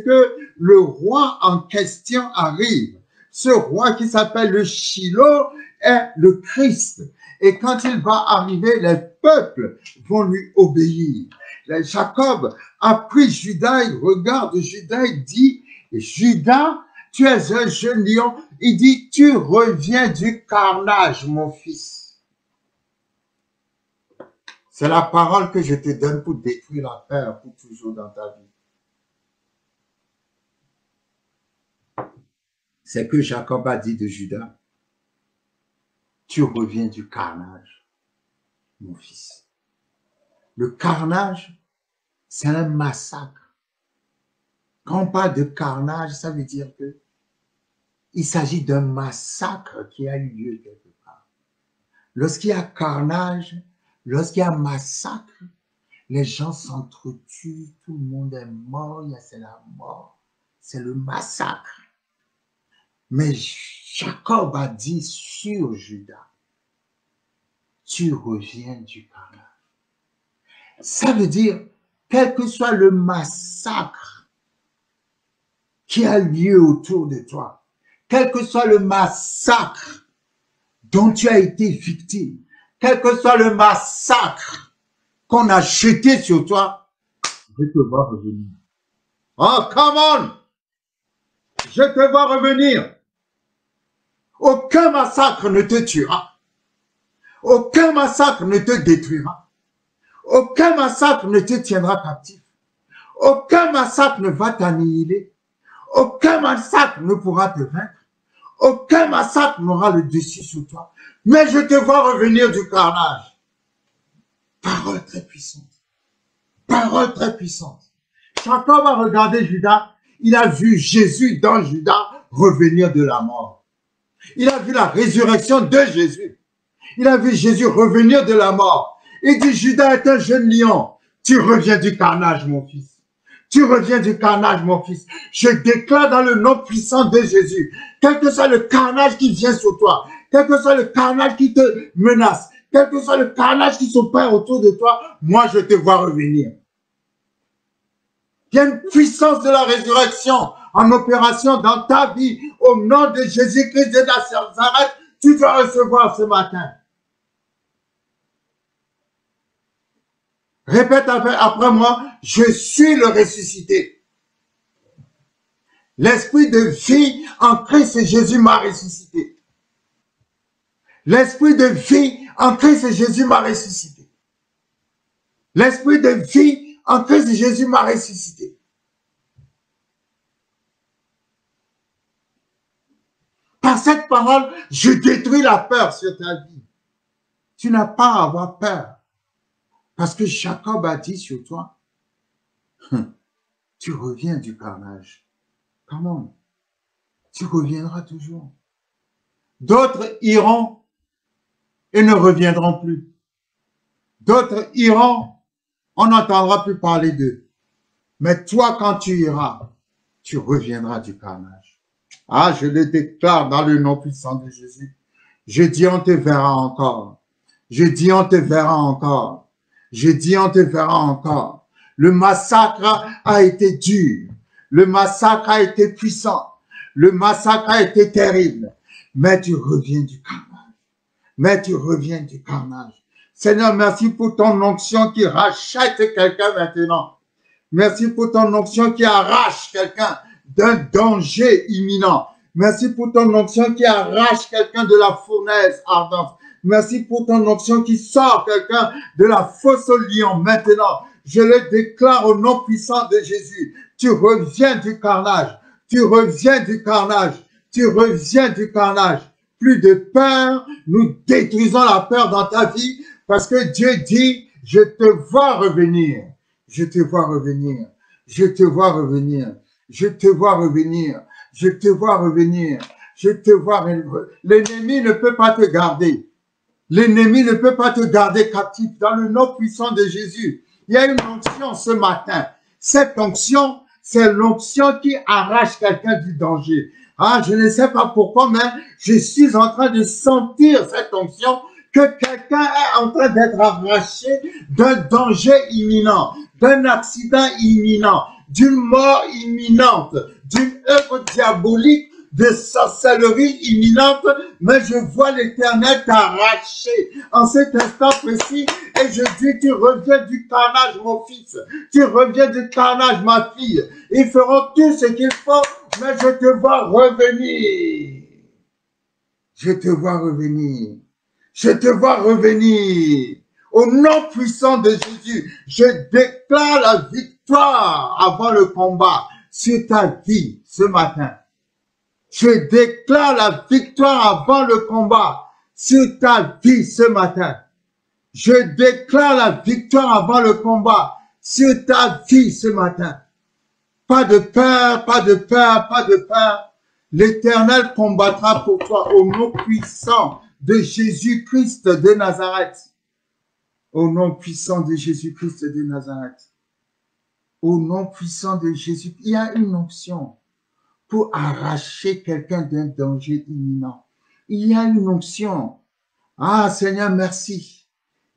que le roi en question arrive. Ce roi qui s'appelle le Shiloh est le Christ. Et quand il va arriver, les peuples vont lui obéir. Jacob a pris Judas, il regarde Judas, il dit, Judas, tu es un jeune lion. Il dit, tu reviens du carnage, mon fils. C'est la parole que je te donne pour détruire la peur pour toujours dans ta vie. C'est que Jacob a dit de Judas, tu reviens du carnage, mon fils. Le carnage, c'est un massacre. Quand on parle de carnage, ça veut dire que il s'agit d'un massacre qui a eu lieu quelque part. Lorsqu'il y a carnage, lorsqu'il y a massacre, les gens s'entretuent, tout le monde est mort, c'est la mort, c'est le massacre. Mais Jacob a dit sur Judas, tu reviens du carnage. Ça veut dire, quel que soit le massacre qui a lieu autour de toi, quel que soit le massacre dont tu as été victime, quel que soit le massacre qu'on a jeté sur toi, je te vois revenir. Oh, come on! Je te vois revenir. Aucun massacre ne te tuera. Aucun massacre ne te détruira. Aucun massacre ne te tiendra captif. Aucun massacre ne va t'annihiler. Aucun massacre ne pourra te vaincre. Aucun massacre n'aura le dessus sur toi. Mais je te vois revenir du carnage. Parole très puissante. Parole très puissante. Jacob a regardé Judas. Il a vu Jésus dans Judas revenir de la mort. Il a vu la résurrection de Jésus. Il a vu Jésus revenir de la mort. Il dit, Judas est un jeune lion. Tu reviens du carnage, mon fils. Tu reviens du carnage, mon fils. Je déclare dans le nom puissant de Jésus, quel que soit le carnage qui vient sur toi, quel que soit le carnage qui te menace, quel que soit le carnage qui s'opère autour de toi, moi je te vois revenir. Il y a une puissance de la résurrection en opération dans ta vie. Au nom de Jésus-Christ de Nazareth, tu dois recevoir ce matin. Répète après moi, je suis le ressuscité. L'esprit de vie en Christ Jésus m'a ressuscité. L'esprit de vie en Christ Jésus m'a ressuscité. L'esprit de vie en Christ Jésus m'a ressuscité. parole, je détruis la peur sur ta vie. Tu n'as pas à avoir peur. Parce que Jacob a dit sur toi, tu reviens du carnage. Comment? Tu reviendras toujours. D'autres iront et ne reviendront plus. D'autres iront, on n'entendra plus parler d'eux. Mais toi, quand tu iras, tu reviendras du carnage. Ah, je le déclare dans le nom puissant de Jésus. Je dis, on te verra encore. Je dis, on te verra encore. Je dis, on te verra encore. Le massacre a été dur. Le massacre a été puissant. Le massacre a été terrible. Mais tu reviens du carnage. Mais tu reviens du carnage. Seigneur, merci pour ton onction qui rachète quelqu'un maintenant. Merci pour ton onction qui arrache quelqu'un d'un danger imminent. Merci pour ton onction qui arrache quelqu'un de la fournaise ardente. Merci pour ton onction qui sort quelqu'un de la fosse au lion. Maintenant, je le déclare au nom puissant de Jésus. Tu reviens du carnage. Tu reviens du carnage. Tu reviens du carnage. Plus de peur. Nous détruisons la peur dans ta vie parce que Dieu dit, je te vois revenir. Je te vois revenir. Je te vois revenir. Je te vois revenir. Je te vois revenir. Je te vois revenir. L'ennemi ne peut pas te garder. L'ennemi ne peut pas te garder captif. Dans le nom puissant de Jésus, il y a une onction ce matin. Cette onction, c'est l'onction qui arrache quelqu'un du danger. Ah, je ne sais pas pourquoi, mais je suis en train de sentir cette onction que quelqu'un est en train d'être arraché d'un danger imminent, d'un accident imminent, d'une mort imminente, d'une œuvre diabolique, de sorcellerie imminente, mais je vois l'Éternel t'arracher en cet instant précis et je dis, tu reviens du carnage, mon fils, tu reviens du carnage, ma fille. Ils feront tout ce qu'il faut, mais je te vois revenir. Je te vois revenir. Je te vois revenir. Au nom puissant de Jésus, je déclare la victoire avant le combat sur ta vie ce matin. Je déclare la victoire avant le combat sur ta vie ce matin. Je déclare la victoire avant le combat sur ta vie ce matin. Pas de peur, pas de peur, pas de peur. L'Éternel combattra pour toi au nom puissant de Jésus-Christ de Nazareth. Au nom puissant de Jésus-Christ de Nazareth. Au nom puissant de Jésus, il y a une onction pour arracher quelqu'un d'un danger imminent. Il y a une onction. Ah, Seigneur, merci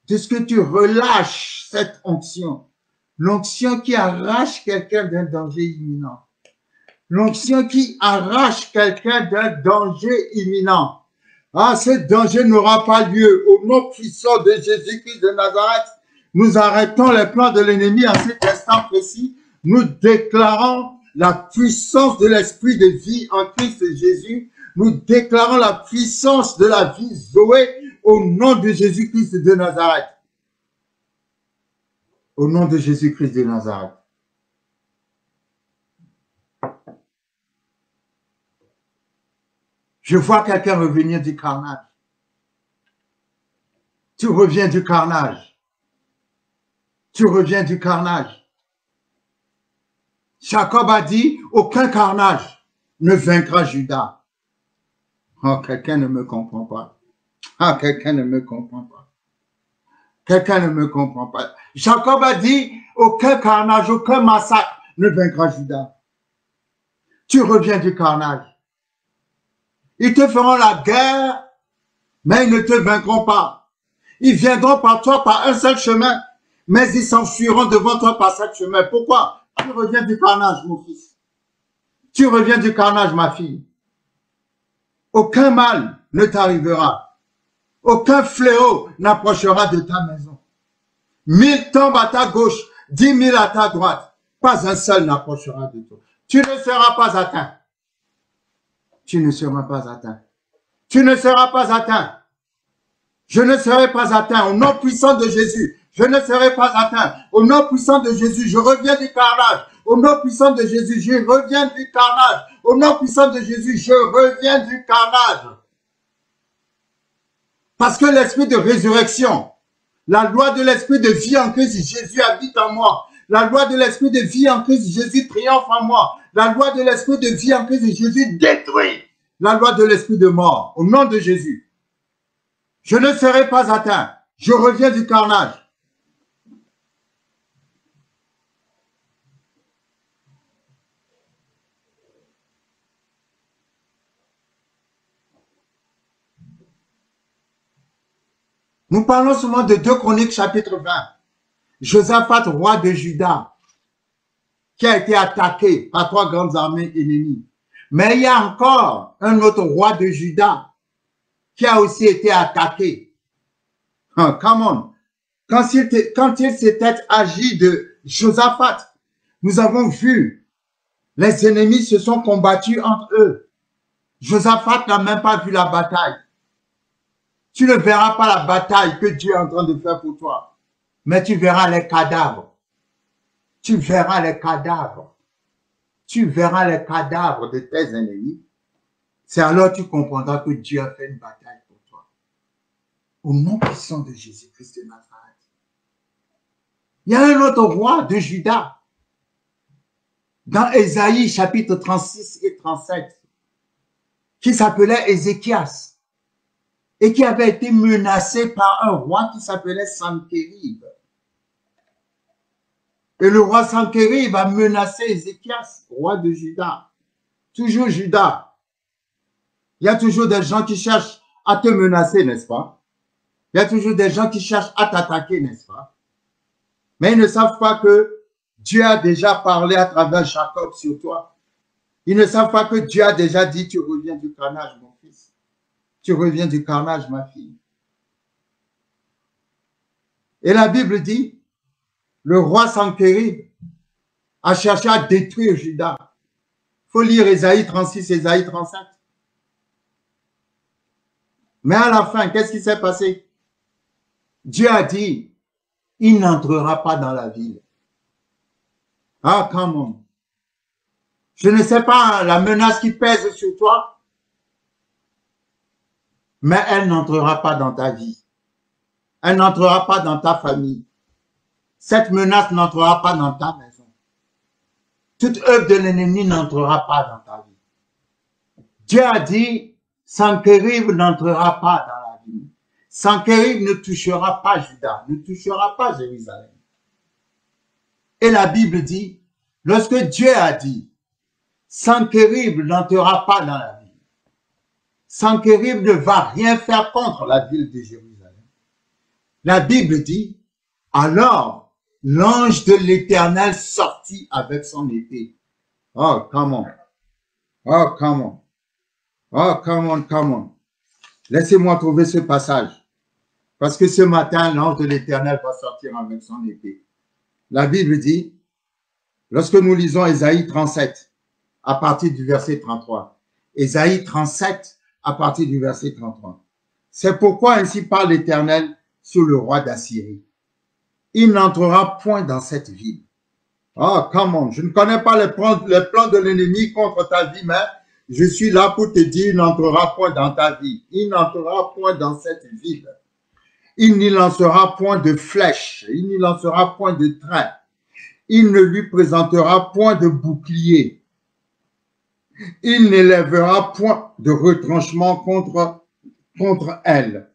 de ce que tu relâches cette onction. L'onction qui arrache quelqu'un d'un danger imminent. L'onction qui arrache quelqu'un d'un danger imminent. Ah, ce danger n'aura pas lieu. Au nom puissant de Jésus-Christ de Nazareth, nous arrêtons les plans de l'ennemi à cet instant précis. Nous déclarons la puissance de l'esprit de vie en Christ Jésus. Nous déclarons la puissance de la vie Zoé au nom de Jésus-Christ de Nazareth. Au nom de Jésus-Christ de Nazareth. Je vois quelqu'un revenir du carnage. Tu reviens du carnage. Tu reviens du carnage. Jacob a dit, aucun carnage ne vaincra Judas. Oh, quelqu'un ne me comprend pas. Ah, quelqu'un ne me comprend pas. Quelqu'un ne me comprend pas. Jacob a dit, aucun carnage, aucun massacre ne vaincra Judas. Tu reviens du carnage. Ils te feront la guerre, mais ils ne te vaincront pas. Ils viendront par toi par un seul chemin, mais ils s'enfuiront devant toi par sept chemins. Pourquoi? Tu reviens du carnage, mon fils. Tu reviens du carnage, ma fille. Aucun mal ne t'arrivera. Aucun fléau n'approchera de ta maison. 1000 tombent à ta gauche, 10 000 à ta droite. Pas un seul n'approchera de toi. Tu ne seras pas atteint. Tu ne seras pas atteint. Tu ne seras pas atteint. Je ne serai pas atteint. Au nom puissant de Jésus, je ne serai pas atteint. Au nom puissant de Jésus, je reviens du carnage. Au nom puissant de Jésus, je reviens du carnage. Au nom puissant de Jésus, je reviens du carnage. Parce que l'esprit de résurrection, la loi de l'esprit de vie en Christ Jésus habite en moi. La loi de l'esprit de vie en Christ Jésus triomphe en moi. La loi de l'esprit de vie en Christ Jésus détruit la loi de l'esprit de mort. Au nom de Jésus. Je ne serai pas atteint. Je reviens du carnage. Nous parlons souvent de 2 Chroniques chapitre 20. Josaphat, roi de Juda, qui a été attaqué par 3 grandes armées ennemies. Mais il y a encore un autre roi de Juda qui a aussi été attaqué. Come on. Quand il s'était agi de Josaphat, nous avons vu, les ennemis se sont combattus entre eux. Josaphat n'a même pas vu la bataille. Tu ne verras pas la bataille que Dieu est en train de faire pour toi. Mais tu verras les cadavres. Tu verras les cadavres. Tu verras les cadavres de tes ennemis. C'est alors que tu comprendras que Dieu a fait une bataille pour toi. Au nom puissant de Jésus-Christ de Nazareth. Il y a un autre roi de Juda. Dans Ésaïe chapitre 36 et 37. Qui s'appelait Ézéchias. Et qui avait été menacé par un roi qui s'appelait Sankérib. Et le roi Sankérib a menacé Ézéchias, roi de Juda. Toujours Juda. Il y a toujours des gens qui cherchent à te menacer, n'est-ce pas? Il y a toujours des gens qui cherchent à t'attaquer, n'est-ce pas? Mais ils ne savent pas que Dieu a déjà parlé à travers Jacob sur toi. Ils ne savent pas que Dieu a déjà dit, tu reviens du carnage, mon fils. Tu reviens du carnage, ma fille. Et la Bible dit, le roi Sankérib a cherché à détruire Juda. Il faut lire Ésaïe 36, Ésaïe 37. Mais à la fin, qu'est-ce qui s'est passé? Dieu a dit, il n'entrera pas dans la ville. Ah, come on. Je ne sais pas la menace qui pèse sur toi, mais elle n'entrera pas dans ta vie. Elle n'entrera pas dans ta famille. Cette menace n'entrera pas dans ta maison. Toute œuvre de l'ennemi n'entrera pas dans ta vie. Dieu a dit, Sankérib n'entrera pas dans la vie. Sankérib ne touchera pas Juda, ne touchera pas Jérusalem. Et la Bible dit, lorsque Dieu a dit, Sankérib n'entrera pas dans la ville, Sankérib ne va rien faire contre la ville de Jérusalem. La Bible dit, alors l'ange de l'Éternel sortit avec son épée. Oh, come on. Oh, come on. Oh, come on, come on. Laissez-moi trouver ce passage. Parce que ce matin, l'ange de l'Éternel va sortir avec son épée. La Bible dit, lorsque nous lisons Ésaïe 37, à partir du verset 33. Ésaïe 37, à partir du verset 33. C'est pourquoi ainsi parle l'Éternel sur le roi d'Assyrie. Il n'entrera point dans cette ville. Oh, come on. Je ne connais pas les plans de l'ennemi contre ta vie, mais je suis là pour te dire, il n'entrera point dans ta vie. Il n'entrera point dans cette ville. Il n'y lancera point de flèches. Il n'y lancera point de train. Il ne lui présentera point de bouclier. Il n'élèvera point de retranchement contre elle.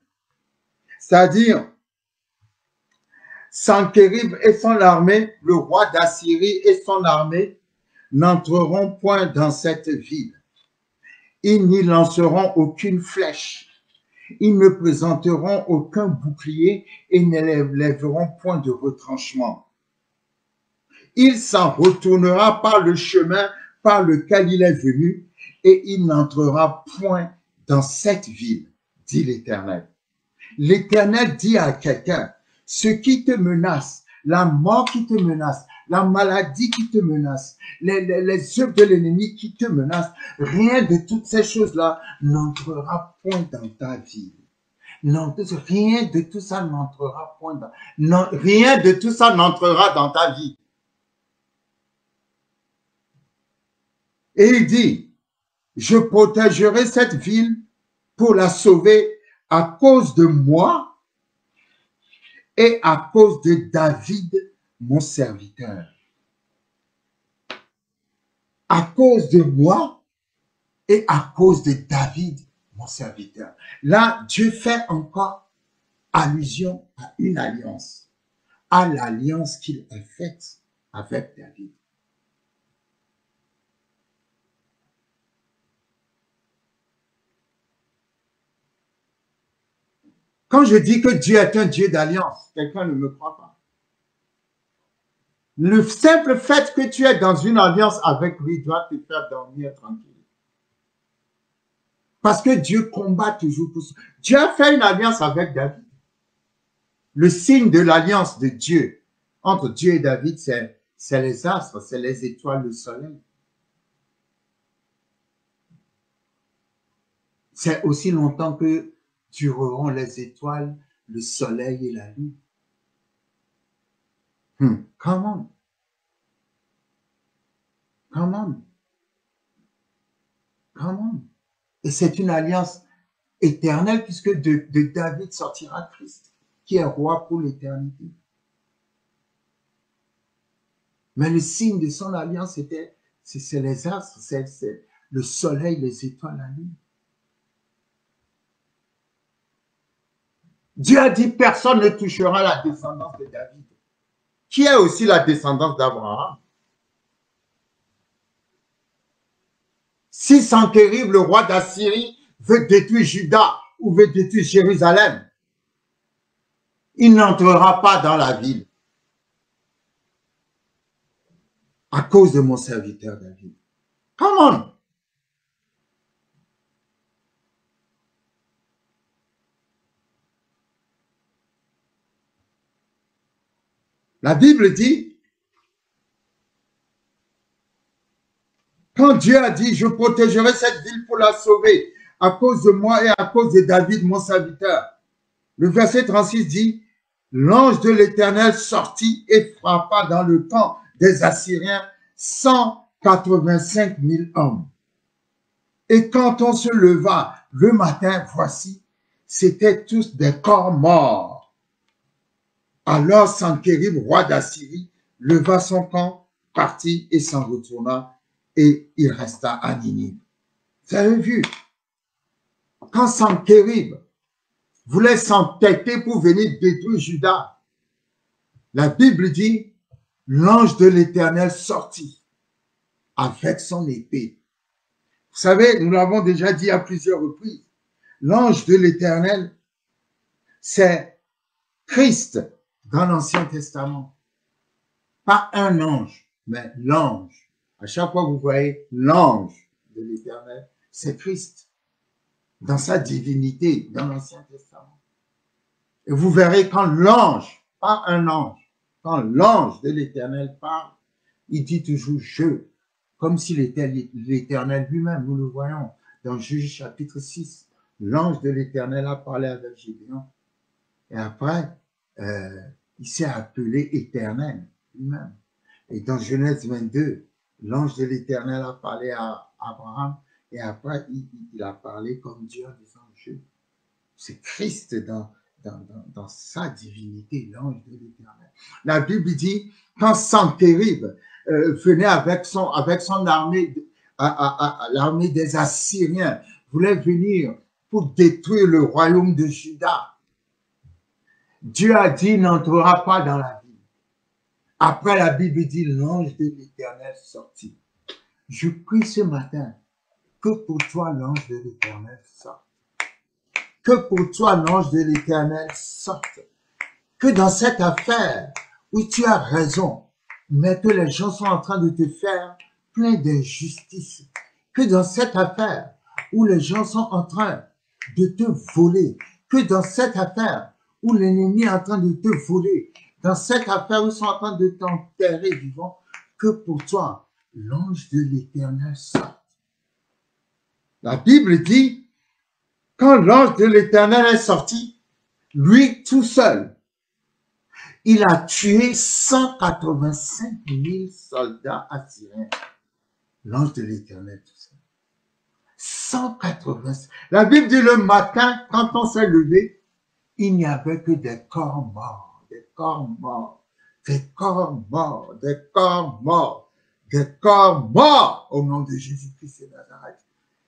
C'est-à-dire, Sankérib et son armée, le roi d'Assyrie et son armée, n'entreront point dans cette ville. Ils n'y lanceront aucune flèche. Ils ne présenteront aucun bouclier et n'élèveront point de retranchement. Il s'en retournera par le chemin par lequel il est venu et il n'entrera point dans cette ville, dit l'Éternel. L'Éternel dit à quelqu'un, ce qui te menace, la mort qui te menace, la maladie qui te menace, les œuvres de l'ennemi qui te menacent, rien de toutes ces choses-là n'entrera point dans ta vie. Non, rien de tout ça n'entrera point dans, non, rien de tout ça n'entrera dans ta vie. Et il dit, je protégerai cette ville pour la sauver à cause de moi et à cause de David, mon serviteur. À cause de moi et à cause de David, mon serviteur. Là, Dieu fait encore allusion à une alliance, à l'alliance qu'il a faite avec David. Quand je dis que Dieu est un Dieu d'alliance, quelqu'un ne me croit pas. Le simple fait que tu es dans une alliance avec lui doit te faire dormir tranquille. Parce que Dieu combat toujours pour ça. Dieu a fait une alliance avec David. Le signe de l'alliance de Dieu entre Dieu et David, c'est les astres, c'est les étoiles, le soleil. C'est aussi longtemps que dureront les étoiles, le soleil et la lune. Come on. Come on. Come on. Et c'est une alliance éternelle puisque de David sortira Christ, qui est roi pour l'éternité. Mais le signe de son alliance, c'est les astres, c'est le soleil, les étoiles, la lune. Dieu a dit, personne ne touchera la descendance de David, qui est aussi la descendance d'Abraham. Si Sanchérib, le roi d'Assyrie, veut détruire Juda ou veut détruire Jérusalem, il n'entrera pas dans la ville à cause de mon serviteur David. Come on! La Bible dit, quand Dieu a dit, je protégerai cette ville pour la sauver à cause de moi et à cause de David, mon serviteur. Le verset 36 dit, l'ange de l'Éternel sortit et frappa dans le camp des Assyriens 185 000 hommes. Et quand on se leva le matin, voici, c'étaient tous des corps morts. Alors Sanchérib, roi d'Assyrie, leva son camp, partit et s'en retourna, et il resta à Ninive. Vous avez vu, quand Sanchérib voulait s'entêter pour venir détruire Juda, la Bible dit, l'ange de l'Éternel sortit avec son épée. Vous savez, nous l'avons déjà dit à plusieurs reprises, l'ange de l'Éternel, c'est Christ dans l'Ancien Testament. Pas un ange, mais l'ange. À chaque fois que vous voyez l'ange de l'Éternel, c'est Christ dans sa divinité dans l'Ancien Testament. Et vous verrez quand l'ange, pas un ange, quand l'ange de l'Éternel parle, il dit toujours « je », comme s'il était l'Éternel lui-même. Nous le voyons dans Juge chapitre 6. L'ange de l'Éternel a parlé avec Gédéon. Et après, il s'est appelé Éternel lui-même. Et dans Genèse 22, l'ange de l'Éternel a parlé à Abraham. Et après, il a parlé comme Dieu en disant « je ». C'est Christ dans sa divinité, l'ange de l'Éternel. La Bible dit, quand Sanchérib venait avec son armée, l'armée des Assyriens, voulait venir pour détruire le royaume de Juda, Dieu a dit, il n'entrera pas dans la ville. Après, la Bible dit, l'ange de l'Éternel sortit. Je prie ce matin que pour toi, l'ange de l'Éternel sorte. Que pour toi, l'ange de l'Éternel sorte. Que dans cette affaire où tu as raison, mais que les gens sont en train de te faire plein d'injustice, que dans cette affaire où les gens sont en train de te voler, que dans cette affaire où l'ennemi est en train de te voler, dans cette affaire où ils sont en train de t'enterrer vivant, que pour toi, l'ange de l'Éternel sorte. La Bible dit, quand l'ange de l'Éternel est sorti, lui tout seul, il a tué 185 000 soldats assyriens. L'ange de l'Éternel tout seul. 180. La Bible dit le matin, quand on s'est levé, il n'y avait que des corps morts, des corps morts, des corps morts, des corps morts, des corps morts au nom de Jésus-Christ de Nazareth.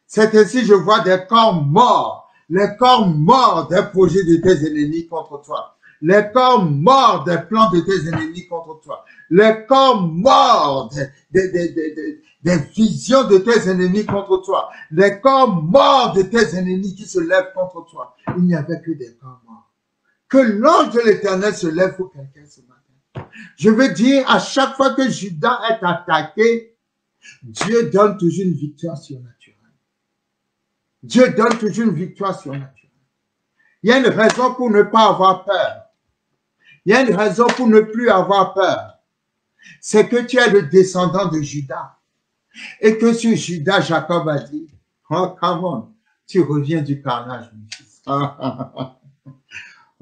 C'est ainsi je vois des corps morts, les corps morts des projets de tes ennemis contre toi, les corps morts des plans de tes ennemis contre toi, les corps morts des visions de tes ennemis contre toi, les corps morts de tes ennemis qui se lèvent contre toi. Il n'y avait que des corps morts. Que l'ange de l'Éternel se lève pour quelqu'un ce matin. Je veux dire, à chaque fois que Judas est attaqué, Dieu donne toujours une victoire surnaturelle. Dieu donne toujours une victoire surnaturelle. Il y a une raison pour ne pas avoir peur. Il y a une raison pour ne plus avoir peur. C'est que tu es le descendant de Judas. Et que sur Judas, Jacob a dit, oh, come on, tu reviens du carnage, mon fils.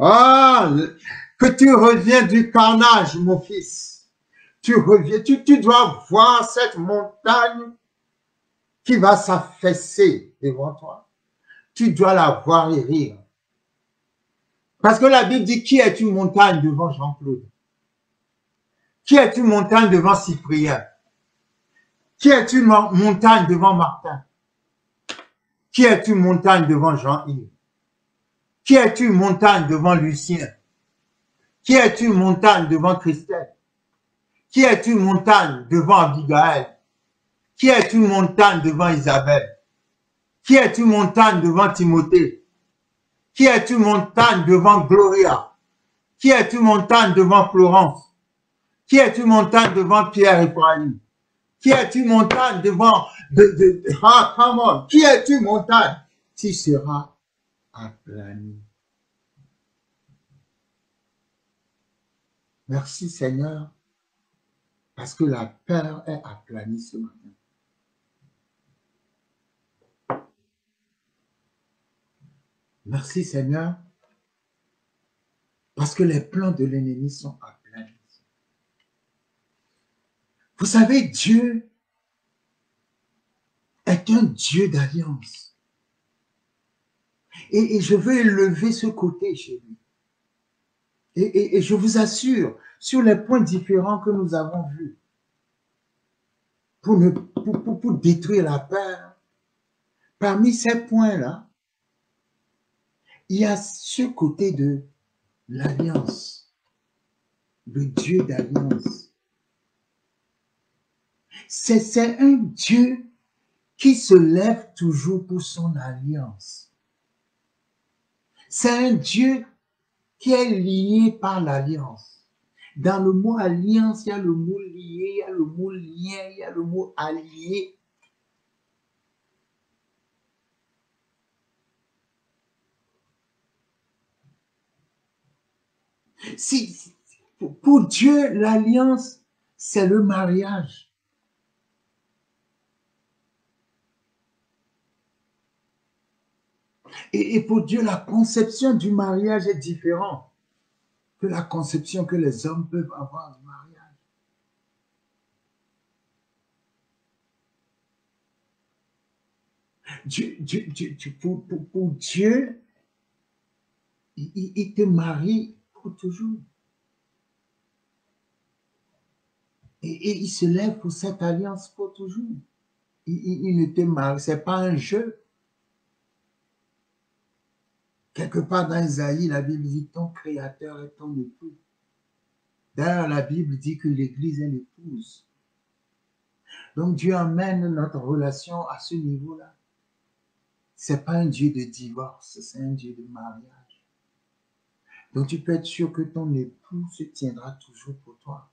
Ah, que tu reviens du carnage, mon fils. Tu reviens, tu dois voir cette montagne qui va s'affaisser devant toi. Tu dois la voir et rire. Parce que la Bible dit, qui est une montagne devant Jean-Claude? Qui est une montagne devant Cyprien? Qui est une montagne devant Martin? Qui est une montagne devant Jean-Yves? Qui est une montagne devant Lucien? Qui est une montagne devant Christelle? Qui est une montagne devant Abigail? Qui est une montagne devant Isabelle? Qui est une montagne devant Timothée? Qui est une montagne devant Gloria? Qui est une montagne devant Florence? Qui est une montagne devant Pierre et Paul? Qui est une montagne devant... ah, come on. Qui est une montagne? Tu seras aplani. Merci Seigneur, parce que la peur est aplanie ce matin. Merci Seigneur, parce que les plans de l'ennemi sont aplanis. Vous savez, Dieu est un Dieu d'alliance. Et je veux élever ce côté chez lui. Et je vous assure, sur les points différents que nous avons vus, pour détruire la peur, parmi ces points-là, il y a ce côté de l'alliance, le Dieu d'alliance. C'est un Dieu qui se lève toujours pour son alliance. C'est un Dieu qui est lié par l'alliance. Dans le mot alliance, il y a le mot lié, il y a le mot lien, il y a le mot allié. Pour Dieu, l'alliance, c'est le mariage. Et pour Dieu, la conception du mariage est différente que la conception que les hommes peuvent avoir du mariage. Pour Dieu, il te marie pour toujours. Et il se lève pour cette alliance pour toujours. Il ne te marie, ce n'est pas un jeu. Quelque part dans Isaïe, la Bible dit ton créateur est ton époux. D'ailleurs, la Bible dit que l'Église est l'épouse. Donc Dieu amène notre relation à ce niveau-là. Ce n'est pas un Dieu de divorce, c'est un Dieu de mariage. Donc tu peux être sûr que ton époux se tiendra toujours pour toi.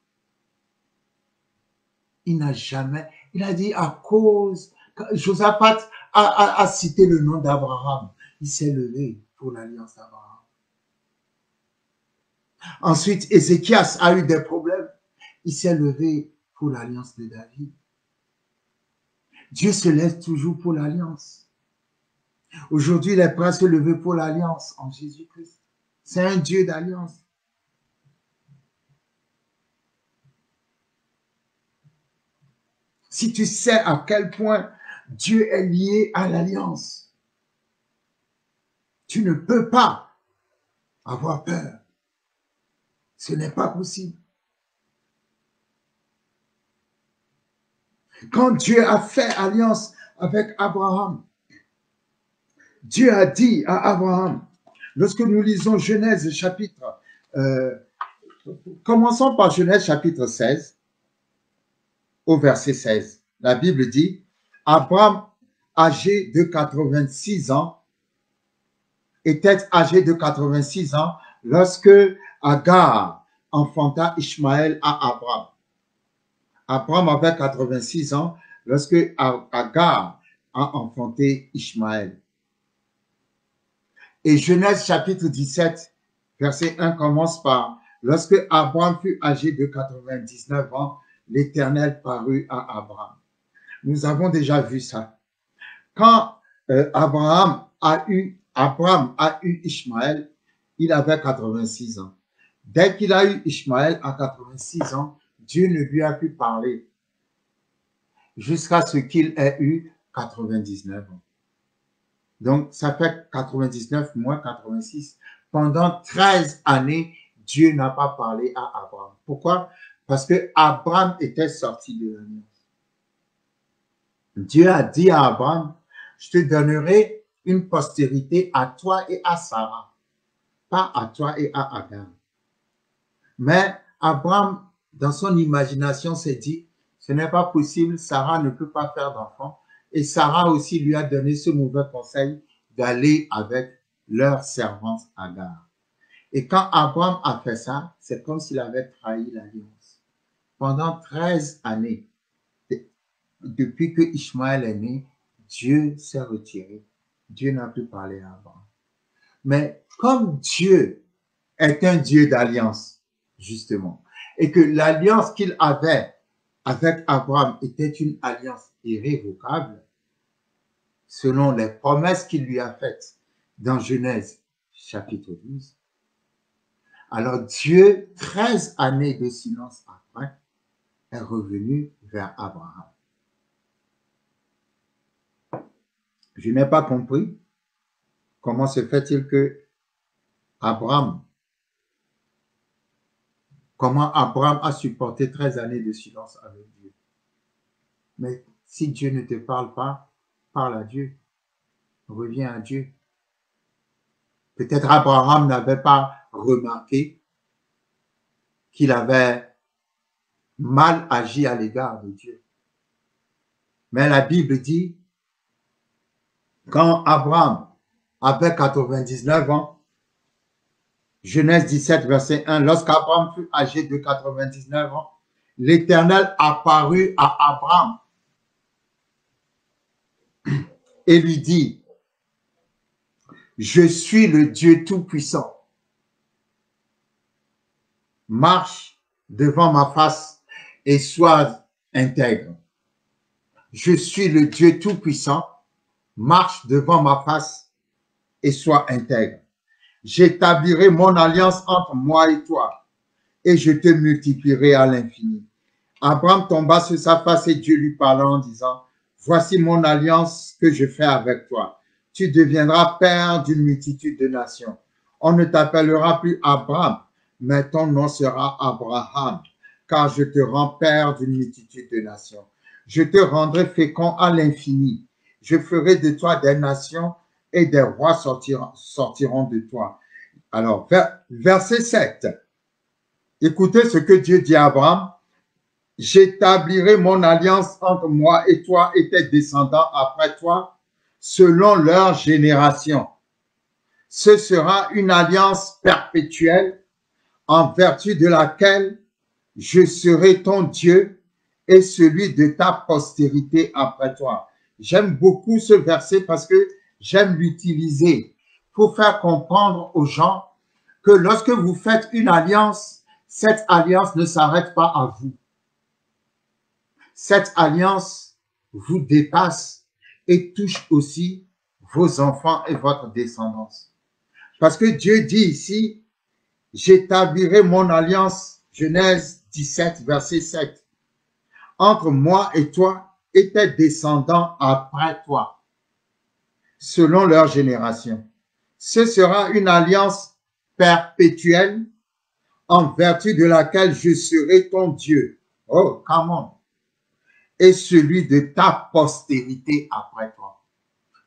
Il n'a jamais, il a dit à cause, Josaphat a cité le nom d'Abraham. Il s'est levé pour l'alliance d'Abraham. Ensuite, Ézéchias a eu des problèmes. Il s'est levé pour l'alliance de David. Dieu se lève toujours pour l'alliance. Aujourd'hui, il est prêt à se lever pour l'alliance en Jésus-Christ. C'est un Dieu d'alliance. Si tu sais à quel point Dieu est lié à l'alliance. Tu ne peux pas avoir peur. Ce n'est pas possible. Quand Dieu a fait alliance avec Abraham, Dieu a dit à Abraham, lorsque nous lisons Genèse chapitre, commençons par Genèse chapitre 16, au verset 16. La Bible dit, Abraham, âgé de 86 ans, était âgé de 86 ans lorsque Agar enfanta Ishmaël à Abraham. Abraham avait 86 ans lorsque Agar a enfanté Ishmaël. Et Genèse chapitre 17, verset 1 commence par « Lorsque Abraham fut âgé de 99 ans, l'Éternel parut à Abraham. » Nous avons déjà vu ça. Quand Abraham a eu Ishmaël, il avait 86 ans. Dès qu'il a eu Ishmaël à 86 ans, Dieu ne lui a pu parler jusqu'à ce qu'il ait eu 99 ans. Donc, ça fait 99 moins 86. Pendant 13 années, Dieu n'a pas parlé à Abraham. Pourquoi? Parce que Abraham était sorti de l'alliance. Dieu a dit à Abraham, je te donnerai une postérité à toi et à Sarah, pas à toi et à Agar. Mais Abraham, dans son imagination, s'est dit, ce n'est pas possible, Sarah ne peut pas faire d'enfant. Et Sarah aussi lui a donné ce mauvais conseil d'aller avec leur servante Agar. Et quand Abraham a fait ça, c'est comme s'il avait trahi l'alliance. Pendant 13 années, depuis que Ishmaël est né, Dieu s'est retiré. Dieu n'a plus parlé à Abraham. Mais comme Dieu est un Dieu d'alliance, justement, et que l'alliance qu'il avait avec Abraham était une alliance irrévocable, selon les promesses qu'il lui a faites dans Genèse chapitre 12, alors Dieu, 13 années de silence après, est revenu vers Abraham. Je n'ai pas compris comment se fait-il que Abraham a supporté 13 années de silence avec Dieu. Mais si Dieu ne te parle pas, parle à Dieu. Reviens à Dieu. Peut-être Abraham n'avait pas remarqué qu'il avait mal agi à l'égard de Dieu. Mais la Bible dit, quand Abraham avait 99 ans, Genèse 17, verset 1, lorsqu'Abraham fut âgé de 99 ans, l'Éternel apparut à Abraham et lui dit, je suis le Dieu Tout-Puissant. Marche devant ma face et sois intègre. Je suis le Dieu Tout-Puissant. Marche devant ma face et sois intègre. J'établirai mon alliance entre moi et toi et je te multiplierai à l'infini. Abraham tomba sur sa face et Dieu lui parla en disant, voici mon alliance que je fais avec toi. Tu deviendras père d'une multitude de nations. On ne t'appellera plus Abraham, mais ton nom sera Abraham, car je te rends père d'une multitude de nations. Je te rendrai fécond à l'infini. Je ferai de toi des nations et des rois sortiront de toi. Alors, verset 7. Écoutez ce que Dieu dit à Abraham. J'établirai mon alliance entre moi et toi et tes descendants après toi, selon leur génération. Ce sera une alliance perpétuelle en vertu de laquelle je serai ton Dieu et celui de ta postérité après toi. J'aime beaucoup ce verset parce que j'aime l'utiliser pour faire comprendre aux gens que lorsque vous faites une alliance, cette alliance ne s'arrête pas à vous. Cette alliance vous dépasse et touche aussi vos enfants et votre descendance. Parce que Dieu dit ici, j'établirai mon alliance, Genèse 17, verset 7, entre moi et toi et tes descendants après toi, selon leur génération. Ce sera une alliance perpétuelle en vertu de laquelle je serai ton Dieu. Oh, come on. Et celui de ta postérité après toi.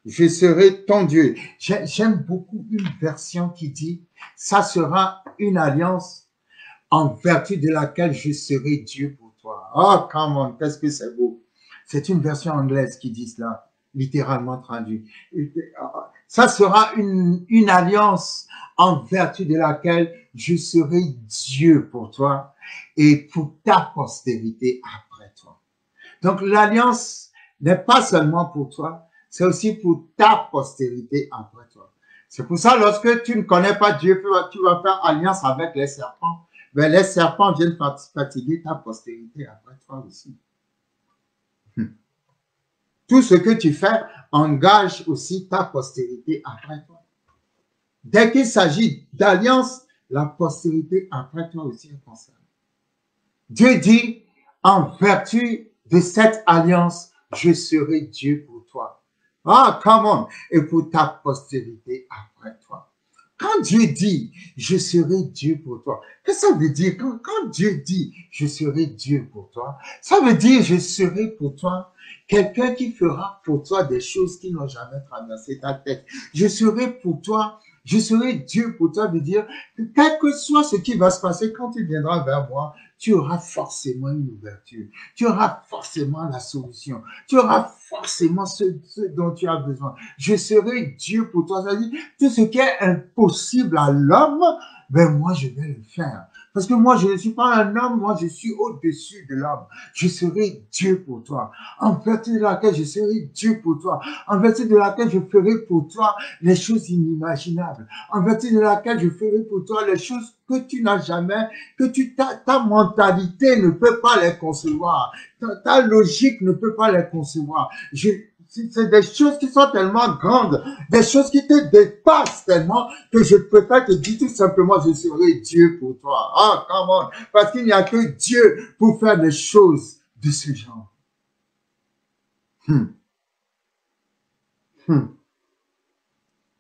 Je serai ton Dieu. J'aime beaucoup une version qui dit, ça sera une alliance en vertu de laquelle je serai Dieu pour toi. Oh, come on, qu'est-ce que c'est beau. C'est une version anglaise qui dit cela, littéralement traduit. Ça sera une alliance en vertu de laquelle je serai Dieu pour toi et pour ta postérité après toi. Donc l'alliance n'est pas seulement pour toi, c'est aussi pour ta postérité après toi. C'est pour ça, lorsque tu ne connais pas Dieu, tu vas faire alliance avec les serpents. Mais les serpents viennent fatiguer ta postérité après toi aussi. Tout ce que tu fais engage aussi ta postérité après toi. Dès qu'il s'agit d'alliance, la postérité après toi aussi est concernée. Dieu dit, en vertu de cette alliance, je serai Dieu pour toi. Ah, come on. Et pour ta postérité après toi. Quand Dieu dit, je serai Dieu pour toi, qu'est-ce que ça veut dire? Quand Dieu dit, je serai Dieu pour toi, ça veut dire, je serai pour toi quelqu'un qui fera pour toi des choses qui n'ont jamais traversé ta tête. Je serai pour toi, je serai Dieu pour toi, veut dire que quel que soit ce qui va se passer quand tu viendras vers moi, tu auras forcément une ouverture. Tu auras forcément la solution. Tu auras forcément ce dont tu as besoin. Je serai Dieu pour toi. Ça veut dire, tout ce qui est impossible à l'homme, ben moi, je vais le faire. Parce que moi, je ne suis pas un homme, moi, je suis au-dessus de l'homme. Je serai Dieu pour toi. En vertu de laquelle je serai Dieu pour toi. En vertu de laquelle je ferai pour toi les choses inimaginables. En vertu de laquelle je ferai pour toi les choses que tu n'as jamais, que ta mentalité ne peut pas les concevoir. Ta logique ne peut pas les concevoir. C'est des choses qui sont tellement grandes, des choses qui te dépassent tellement que je préfère te dire tout simplement, je serai Dieu pour toi. Ah, come on. Parce qu'il n'y a que Dieu pour faire des choses de ce genre.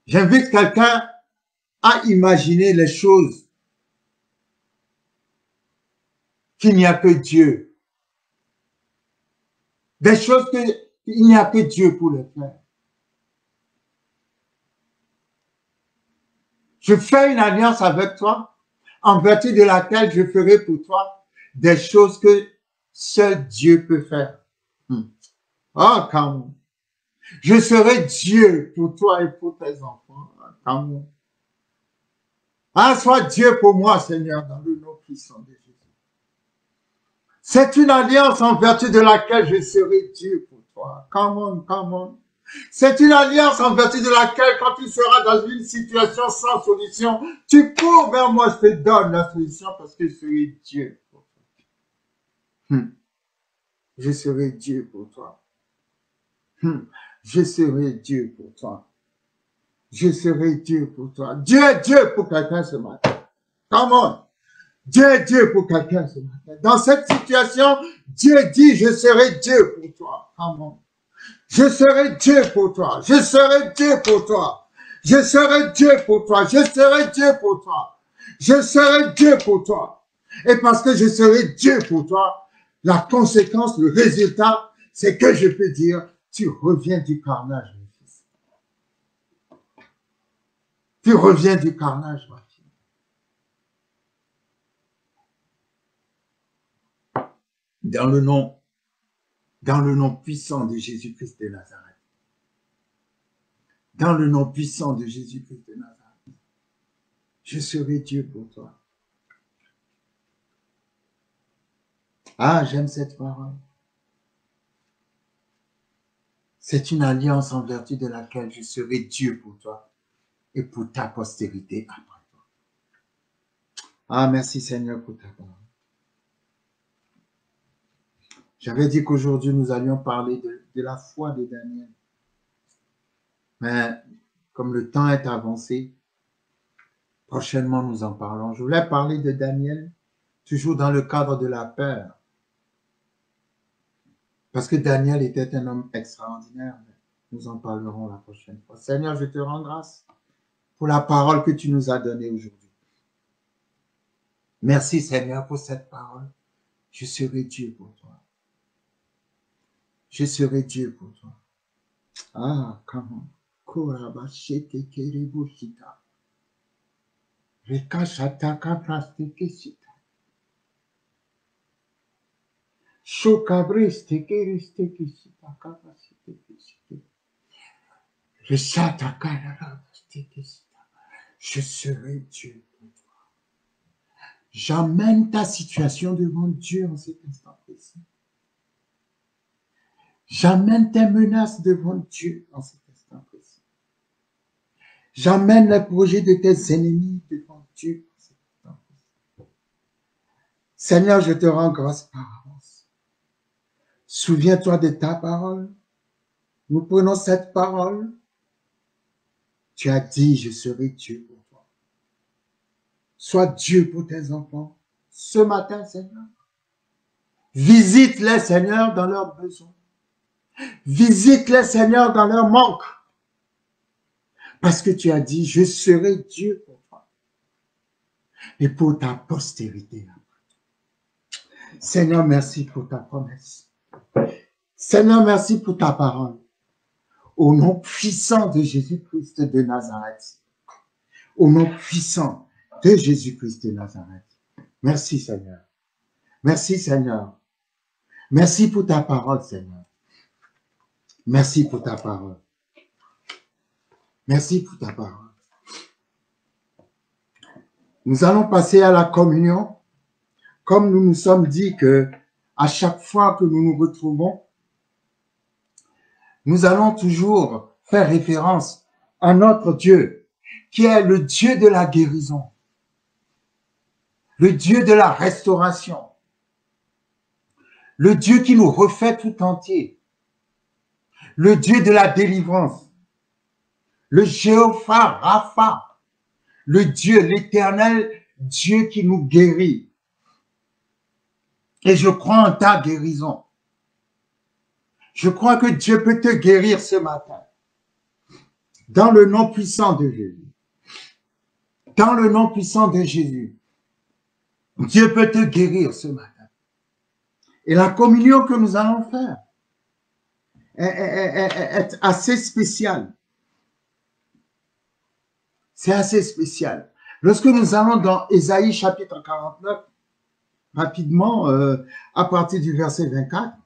J'invite quelqu'un à imaginer les choses qu'il n'y a que Dieu. Des choses qu'il n'y a que Dieu pour les faire. Je fais une alliance avec toi, en vertu de laquelle je ferai pour toi des choses que seul Dieu peut faire. Oh, come on. Je serai Dieu pour toi et pour tes enfants. Come on. Ah, sois Dieu pour moi, Seigneur, dans le nom puissant de Jésus. C'est une alliance en vertu de laquelle je serai Dieu pour toi. Come on, come on. C'est une alliance en vertu de laquelle, quand tu seras dans une situation sans solution, tu cours vers moi, je te donne la solution parce que je serai Dieu pour toi. Je serai Dieu pour toi. Je serai Dieu pour toi. Je serai Dieu pour toi. Dieu est Dieu pour quelqu'un ce matin. Come on. Dieu est Dieu pour quelqu'un ce matin. Dans cette situation, Dieu dit, je serai Dieu pour toi. Come on. Je serai Dieu pour toi. Je serai Dieu pour toi. Je serai Dieu pour toi. Je serai Dieu pour toi. Je serai Dieu pour toi. Et parce que je serai Dieu pour toi, la conséquence, le résultat, c'est que je peux dire, tu reviens du carnage, mon fils. Tu reviens du carnage, ma fille. Dans le nom puissant de Jésus-Christ de Nazareth. Dans le nom puissant de Jésus-Christ de Nazareth. Je serai Dieu pour toi. Ah, j'aime cette parole. C'est une alliance en vertu de laquelle je serai Dieu pour toi et pour ta postérité après toi. Ah, merci Seigneur pour ta parole. J'avais dit qu'aujourd'hui nous allions parler de la foi de Daniel. Mais comme le temps est avancé, prochainement nous en parlons. Je voulais parler de Daniel, toujours dans le cadre de la peur. Parce que Daniel était un homme extraordinaire. Nous en parlerons la prochaine fois. Seigneur, je te rends grâce pour la parole que tu nous as donnée aujourd'hui. Merci Seigneur pour cette parole. Je serai Dieu pour toi. Je serai Dieu pour toi. Ah, comment? Korabashete kerebushita. Rekashata kaprastekeshita. Shokabriste keristekeshita kapastekeshita. Reshata karabastekeshita. Je serai Dieu pour toi. J'amène ta situation devant Dieu en cet instant précis. J'amène tes menaces devant Dieu en cet instant précis. J'amène les projets de tes ennemis devant Dieu en cet instant précis. Seigneur, je te rends grâce par avance. Souviens-toi de ta parole. Nous prenons cette parole. Tu as dit, je serai Dieu pour toi. Sois Dieu pour tes enfants. Ce matin, Seigneur. Visite-les, Seigneur, dans leurs besoins. Visite-les, Seigneur, dans leur manque. Parce que tu as dit, je serai Dieu pour toi. Et pour ta postérité. Seigneur, merci pour ta promesse. Seigneur, merci pour ta parole. Au nom puissant de Jésus-Christ de Nazareth. Au nom puissant de Jésus-Christ de Nazareth. Merci, Seigneur. Merci, Seigneur. Merci pour ta parole, Seigneur. Merci pour ta parole. Merci pour ta parole. Nous allons passer à la communion. Comme nous nous sommes dit que à chaque fois que nous nous retrouvons, nous allons toujours faire référence à notre Dieu, qui est le Dieu de la guérison, le Dieu de la restauration, le Dieu qui nous refait tout entier, le Dieu de la délivrance, le Jéhovah Rapha, le Dieu, l'éternel Dieu qui nous guérit. Et je crois en ta guérison. Je crois que Dieu peut te guérir ce matin. Dans le nom puissant de Jésus. Dans le nom puissant de Jésus. Dieu peut te guérir ce matin. Et la communion que nous allons faire est assez spéciale. C'est assez spécial. Lorsque nous allons dans Ésaïe chapitre 49, rapidement, à partir du verset 24,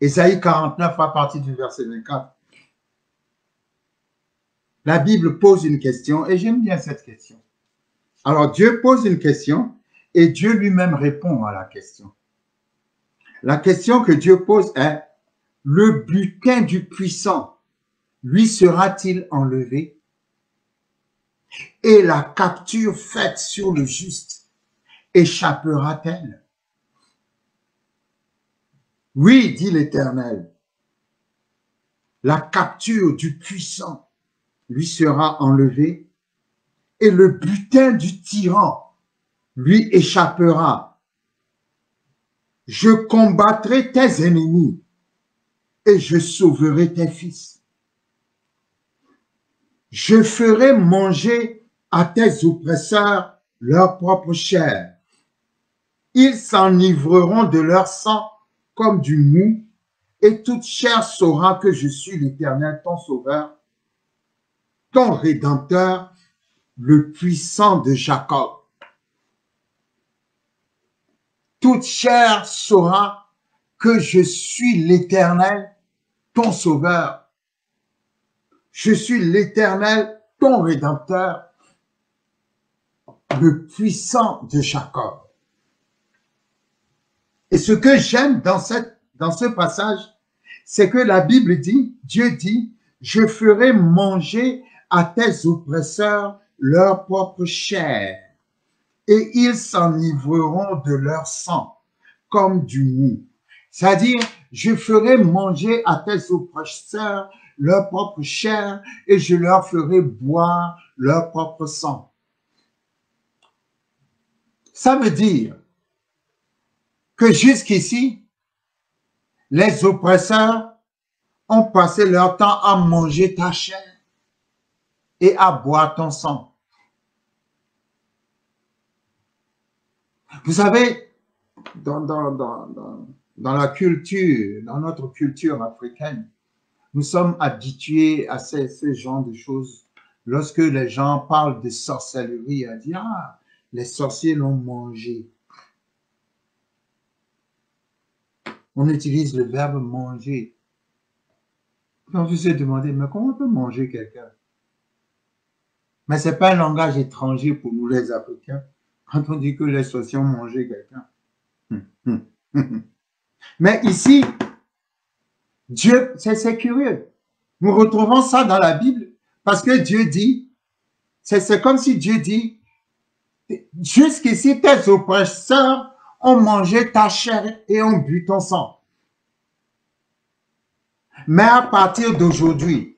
Ésaïe 49 à partir du verset 24, la Bible pose une question et j'aime bien cette question. Alors Dieu pose une question et Dieu lui-même répond à la question. La question que Dieu pose est, le butin du puissant lui sera-t-il enlevé? Et la capture faite sur le juste échappera-t-elle? Oui, dit l'Éternel, la capture du puissant lui sera enlevée et le butin du tyran lui échappera. Je combattrai tes ennemis et je sauverai tes fils. Je ferai manger à tes oppresseurs leur propre chair. Ils s'enivreront de leur sang comme du mou, et toute chair saura que je suis l'Éternel, ton sauveur, ton rédempteur, le puissant de Jacob. Toute chair saura que je suis l'Éternel, ton sauveur. Je suis l'Éternel, ton rédempteur, le puissant de Jacob. Et ce que j'aime dans ce passage, c'est que la Bible dit, Dieu dit, je ferai manger à tes oppresseurs leur propre chair, et ils s'enivreront de leur sang, comme du mou. C'est-à-dire, je ferai manger à tes oppresseurs leur propre chair, et je leur ferai boire leur propre sang. Ça veut dire que jusqu'ici, les oppresseurs ont passé leur temps à manger ta chair et à boire ton sang. Vous savez, dans la culture, dans notre culture africaine, nous sommes habitués à ce genre de choses. Lorsque les gens parlent de sorcellerie, à dire, ah, les sorciers l'ont mangé. On utilise le verbe manger. Quand je me demandé, mais comment on peut manger quelqu'un? Mais ce n'est pas un langage étranger pour nous les Africains. Quand on dit que les sorciers ont mangé quelqu'un. Mais ici, Dieu, c'est curieux. Nous retrouvons ça dans la Bible parce que Dieu dit, c'est comme si Dieu dit, jusqu'ici tes oppresseurs ont mangé ta chair et ont bu ton sang. Mais à partir d'aujourd'hui,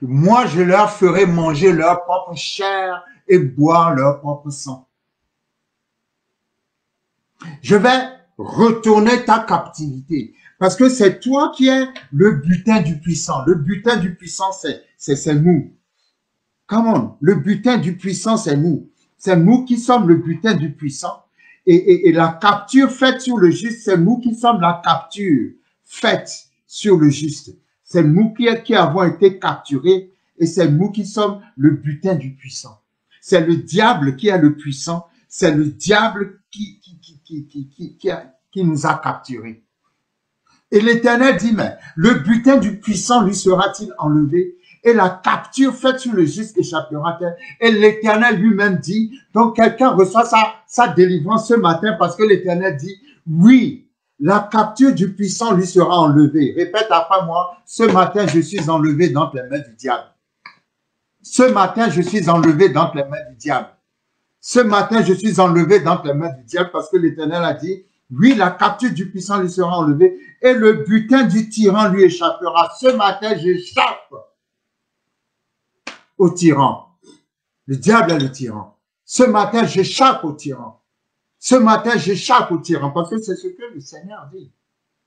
moi je leur ferai manger leur propre chair et boire leur propre sang. Je vais retourner ta captivité. Parce que c'est toi qui es le butin du puissant. Le butin du puissant, c'est nous. Come on. Le butin du puissant, c'est nous. C'est nous qui sommes le butin du puissant. Et la capture faite sur le juste, c'est nous qui sommes la capture faite sur le juste. C'est nous qui avons été capturés et c'est nous qui sommes le butin du puissant. C'est le diable qui est le puissant. C'est le diable qui nous a capturés. Et l'Éternel dit, mais le butin du puissant lui sera-t-il enlevé? Et la capture faite sur le juste échappera-t-elle? Et l'Éternel lui-même dit, donc quelqu'un reçoit sa délivrance ce matin parce que l'Éternel dit, oui, la capture du puissant lui sera enlevée. Répète après moi, ce matin je suis enlevé d'entre les mains du diable. Ce matin je suis enlevé d'entre les mains du diable. Ce matin je suis enlevé d'entre les mains du diable parce que l'Éternel a dit, oui, la capture du puissant lui sera enlevée et le butin du tyran lui échappera. Ce matin, j'échappe au tyran. Le diable est le tyran. Ce matin, j'échappe au tyran. Ce matin, j'échappe au tyran parce que c'est ce que le Seigneur dit.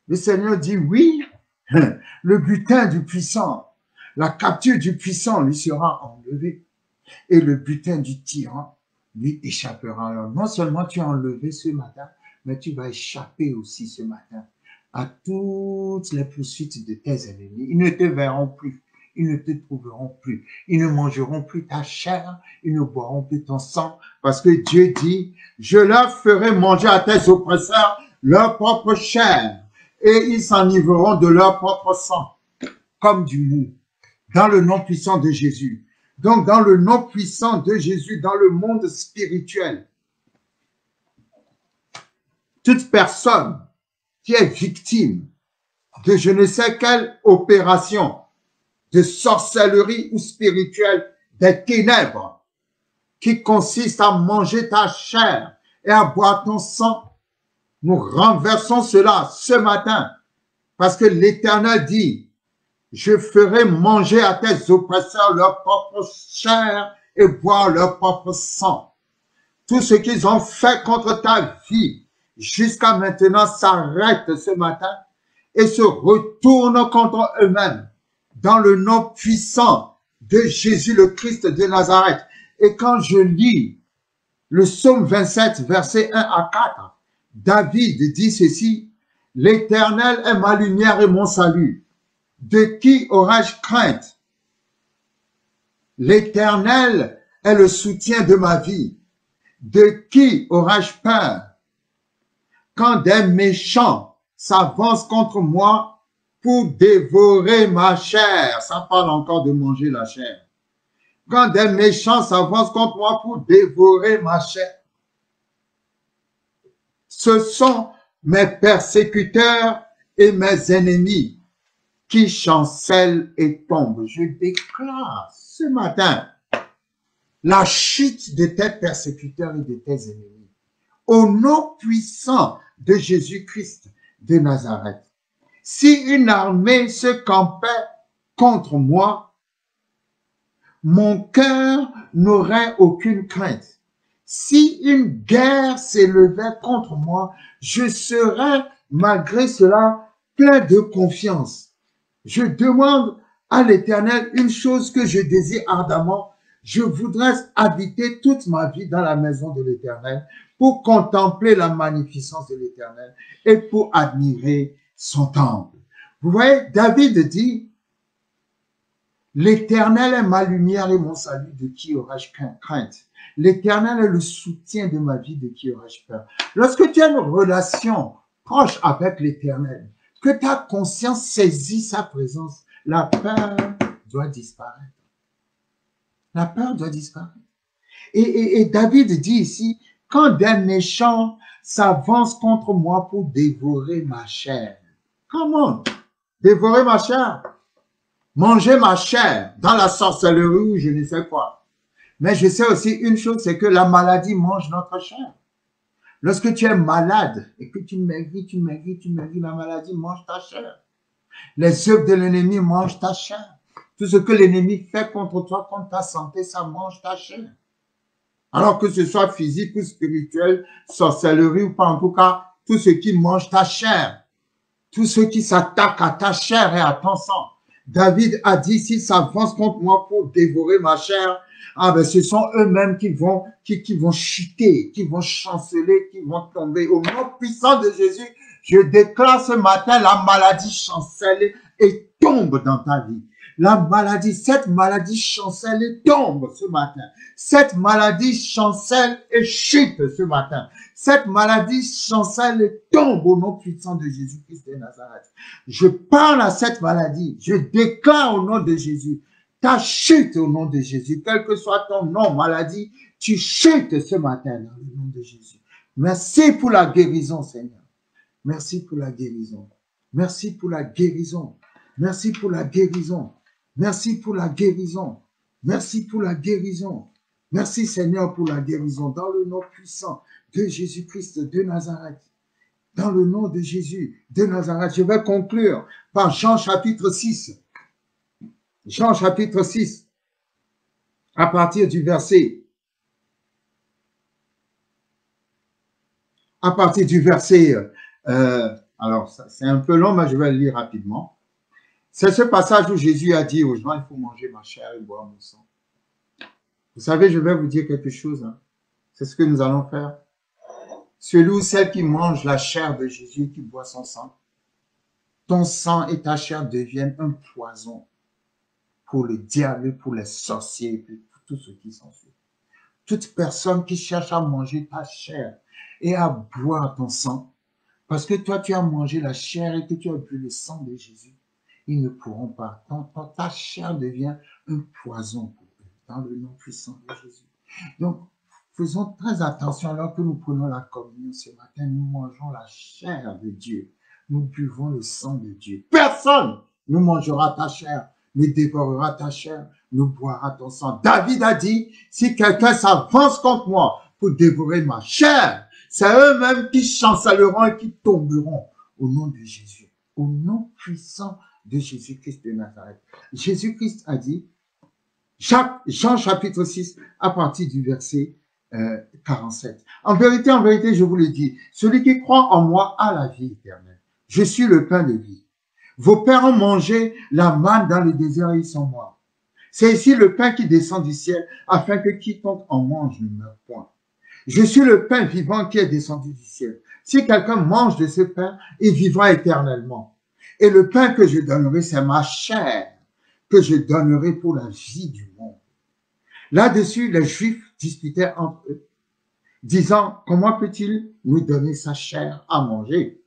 Le Seigneur dit, oui, le butin du puissant, la capture du puissant lui sera enlevée et le butin du tyran lui échappera. Alors, non seulement tu es enlevé ce matin, mais tu vas échapper aussi ce matin à toutes les poursuites de tes ennemis. Ils ne te verront plus, ils ne te trouveront plus, ils ne mangeront plus ta chair, ils ne boiront plus ton sang, parce que Dieu dit, je leur ferai manger à tes oppresseurs leur propre chair, et ils s'enivreront de leur propre sang, comme du mou, dans le nom puissant de Jésus. Donc, dans le nom puissant de Jésus, dans le monde spirituel, toute personne qui est victime de je ne sais quelle opération de sorcellerie ou spirituelle des ténèbres qui consiste à manger ta chair et à boire ton sang, nous renversons cela ce matin parce que l'Éternel dit, je ferai manger à tes oppresseurs leur propre chair et boire leur propre sang. Tout ce qu'ils ont fait contre ta vie jusqu'à maintenant s'arrête ce matin et se retourne contre eux-mêmes dans le nom puissant de Jésus le Christ de Nazareth. Et quand je lis le psaume 27, versets 1 à 4, David dit ceci, « L'Éternel est ma lumière et mon salut. De qui aurais-je crainte? L'Éternel est le soutien de ma vie. De qui aurais-je peur? Quand des méchants s'avancent contre moi pour dévorer ma chair. » Ça parle encore de manger la chair. Quand des méchants s'avancent contre moi pour dévorer ma chair. Ce sont mes persécuteurs et mes ennemis qui chancellent et tombent. Je déclare ce matin la chute de tes persécuteurs et de tes ennemis. Au nom puissant de Jésus-Christ de Nazareth. Si une armée se campait contre moi, mon cœur n'aurait aucune crainte. Si une guerre s'élevait contre moi, je serais malgré cela plein de confiance. Je demande à l'Éternel une chose que je désire ardemment. Je voudrais habiter toute ma vie dans la maison de l'Éternel pour contempler la magnificence de l'Éternel et pour admirer son temple. Vous voyez, David dit, l'Éternel est ma lumière et mon salut, de qui aurais-je crainte? L'Éternel est le soutien de ma vie, de qui aurais-je peur? Lorsque tu as une relation proche avec l'Éternel, que ta conscience saisit sa présence, la peur doit disparaître. La peur doit disparaître. Et David dit ici, quand des méchants s'avancent contre moi pour dévorer ma chair. Comment? Dévorer ma chair? Manger ma chair dans la sorcellerie ou je ne sais quoi. Mais je sais aussi une chose, c'est que la maladie mange notre chair. Lorsque tu es malade et que tu maigris, la maladie mange ta chair. Les œuvres de l'ennemi mangent ta chair. Tout ce que l'ennemi fait contre toi, contre ta santé, ça mange ta chair. Alors que ce soit physique ou spirituel, sorcellerie ou pas, en tout cas, tout ce qui mange ta chair, tout ce qui s'attaque à ta chair et à ton sang. David a dit, s'ils s'avancent contre moi pour dévorer ma chair, ah ben ce sont eux-mêmes qui vont chuter, qui vont chanceler, qui vont tomber. Au nom puissant de Jésus, je déclare ce matin, la maladie chancelle et tombe dans ta vie. La maladie, cette maladie chancelle et tombe ce matin. Cette maladie chancelle et chute ce matin. Cette maladie chancelle et tombe au nom puissant de Jésus-Christ de Nazareth. Je parle à cette maladie. Je déclare au nom de Jésus. Ta chute au nom de Jésus. Quel que soit ton nom, maladie, tu chutes ce matin dans le nom de Jésus. Merci pour la guérison, Seigneur. Merci pour la guérison. Merci pour la guérison. Merci pour la guérison. Merci pour la guérison. Merci pour la guérison. Merci Seigneur pour la guérison. Dans le nom puissant de Jésus-Christ de Nazareth. Dans le nom de Jésus de Nazareth. Je vais conclure par Jean chapitre 6. Jean chapitre 6. À partir du verset. Alors c'est un peu long, mais je vais le lire rapidement. C'est ce passage où Jésus a dit aux gens, il faut manger ma chair et boire mon sang. Vous savez, je vais vous dire quelque chose. Hein. C'est ce que nous allons faire. Celui ou celle qui mange la chair de Jésus et qui boit son sang, ton sang et ta chair deviennent un poison pour le diable, pour les sorciers et pour tout ce qui s'ensuit. Toute personne qui cherche à manger ta chair et à boire ton sang, parce que toi tu as mangé la chair et que tu as bu le sang de Jésus, ils ne pourront pas. Ta chair devient un poison pour eux, dans le nom puissant de Jésus. Donc, faisons très attention alors que nous prenons la communion ce matin. Nous mangeons la chair de Dieu. Nous buvons le sang de Dieu. Personne ne mangera ta chair, ne dévorera ta chair, ne boira ton sang. David a dit, si quelqu'un s'avance contre moi pour dévorer ma chair, c'est eux-mêmes qui chancelleront et qui tomberont au nom de Jésus. Au nom puissant de Jésus-Christ de Nazareth. Jésus-Christ a dit, Jean chapitre 6, à partir du verset 47. En vérité, je vous le dis, celui qui croit en moi a la vie éternelle. Je suis le pain de vie. Vos pères ont mangé la manne dans le désert et ils sont morts. C'est ici le pain qui descend du ciel, afin que quiconque en mange ne meure point. Je suis le pain vivant qui est descendu du ciel. Si quelqu'un mange de ce pain, il vivra éternellement. Et le pain que je donnerai, c'est ma chair que je donnerai pour la vie du monde. Là-dessus, les Juifs disputaient entre eux, disant, comment peut-il nous donner sa chair à manger?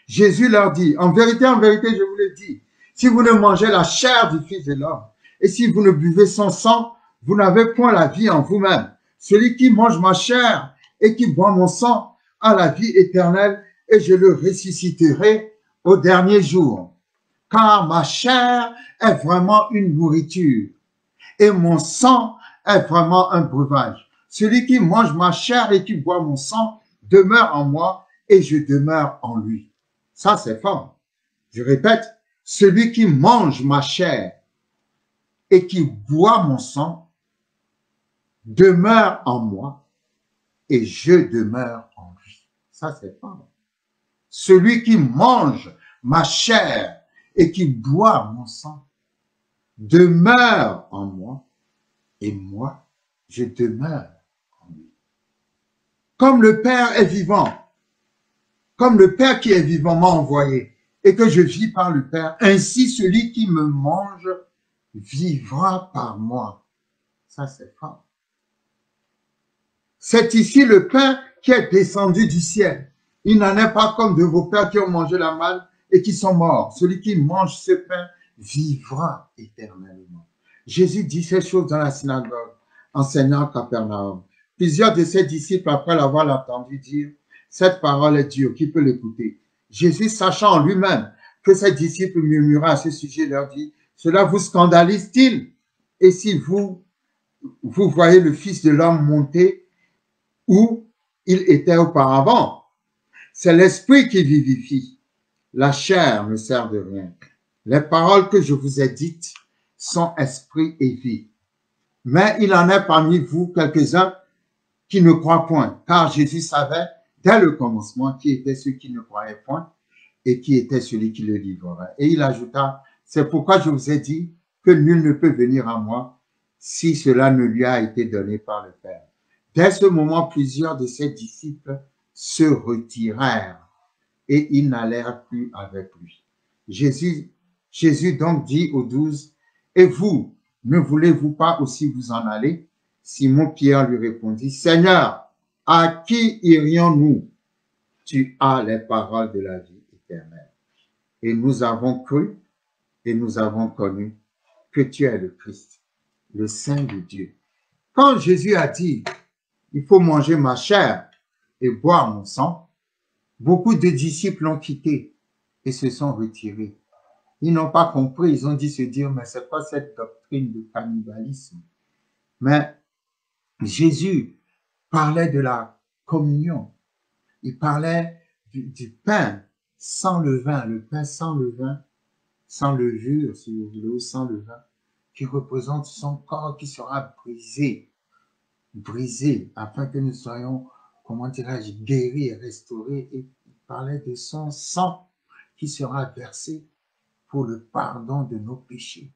Jésus leur dit, en vérité, je vous le dis, si vous ne mangez la chair du Fils de l'homme, et si vous ne buvez son sang, vous n'avez point la vie en vous-même. Celui qui mange ma chair et qui boit mon sang a la vie éternelle, et je le ressusciterai au dernier jour. Car ma chair est vraiment une nourriture et mon sang est vraiment un breuvage. Celui qui mange ma chair et qui boit mon sang demeure en moi et je demeure en lui. Ça, c'est fort. Je répète, celui qui mange ma chair et qui boit mon sang demeure en moi et je demeure en lui. Ça, c'est fort. Celui qui mange ma chair et qui boit mon sang demeure en moi et moi, je demeure en lui. Comme le Père est vivant, comme le Père qui est vivant m'a envoyé et que je vis par le Père, ainsi celui qui me mange vivra par moi. Ça, c'est fort. C'est ici le pain qui est descendu du ciel. Il n'en est pas comme de vos pères qui ont mangé la manne et qui sont morts. Celui qui mange ce pain vivra éternellement. Jésus dit ces choses dans la synagogue, enseignant à Capernaum. Plusieurs de ses disciples, après l'avoir entendu dire, cette parole est dure, qui peut l'écouter? Jésus, sachant en lui-même que ses disciples murmuraient à ce sujet, leur dit, cela vous scandalise-t-il? Et si vous voyez le Fils de l'homme monter où il était auparavant, c'est l'esprit qui vivifie. La chair ne sert de rien. Les paroles que je vous ai dites sont esprit et vie. Mais il en est parmi vous quelques-uns qui ne croient point, car Jésus savait dès le commencement qui étaient ceux qui ne croyaient point et qui était celui qui le livrerait. Et il ajouta, c'est pourquoi je vous ai dit que nul ne peut venir à moi si cela ne lui a été donné par le Père. Dès ce moment, plusieurs de ses disciples se retirèrent et ils n'allèrent plus avec lui. Jésus donc dit aux 12, et vous, ne voulez-vous pas aussi vous en aller? Simon-Pierre lui répondit, Seigneur, à qui irions-nous? Tu as les paroles de la vie éternelle. Et nous avons cru et nous avons connu que tu es le Christ, le Saint de Dieu. Quand Jésus a dit, il faut manger ma chair et boire mon sang, beaucoup de disciples l'ont quitté et se sont retirés. Ils n'ont pas compris, ils ont dit se dire, mais c'est quoi cette doctrine de cannibalisme? Mais Jésus parlait de la communion. Il parlait du pain sans levain, le pain sans levain, sans levure, si vous voulez, ou sans levain, qui représente son corps qui sera brisé, afin que nous soyons, comment dirais-je, guéris et restaurés. Et il parlait de son sang qui sera versé pour le pardon de nos péchés.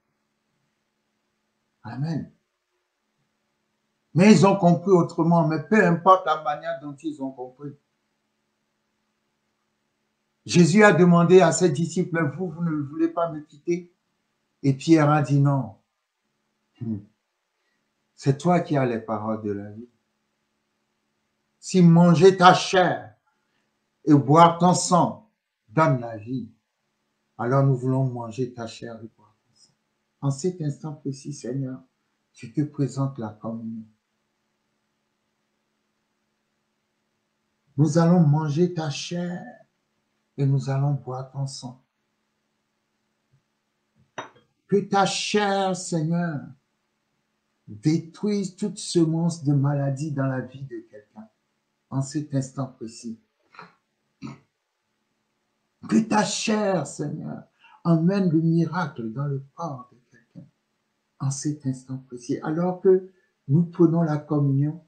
Amen. Mais ils ont compris autrement, mais peu importe la manière dont ils ont compris. Jésus a demandé à ses disciples, vous ne voulez pas me quitter? Et Pierre a dit non. C'est toi qui as les paroles de la vie. Si manger ta chair et boire ton sang donne la vie, alors nous voulons manger ta chair et boire ton sang. En cet instant précis, Seigneur, je te présente la communion. Nous allons manger ta chair et nous allons boire ton sang. Que ta chair, Seigneur, détruise toute semence de maladie dans la vie de quelqu'un, en cet instant précis. Que ta chair, Seigneur, emmène le miracle dans le corps de quelqu'un, en cet instant précis. Alors que nous prenons la communion,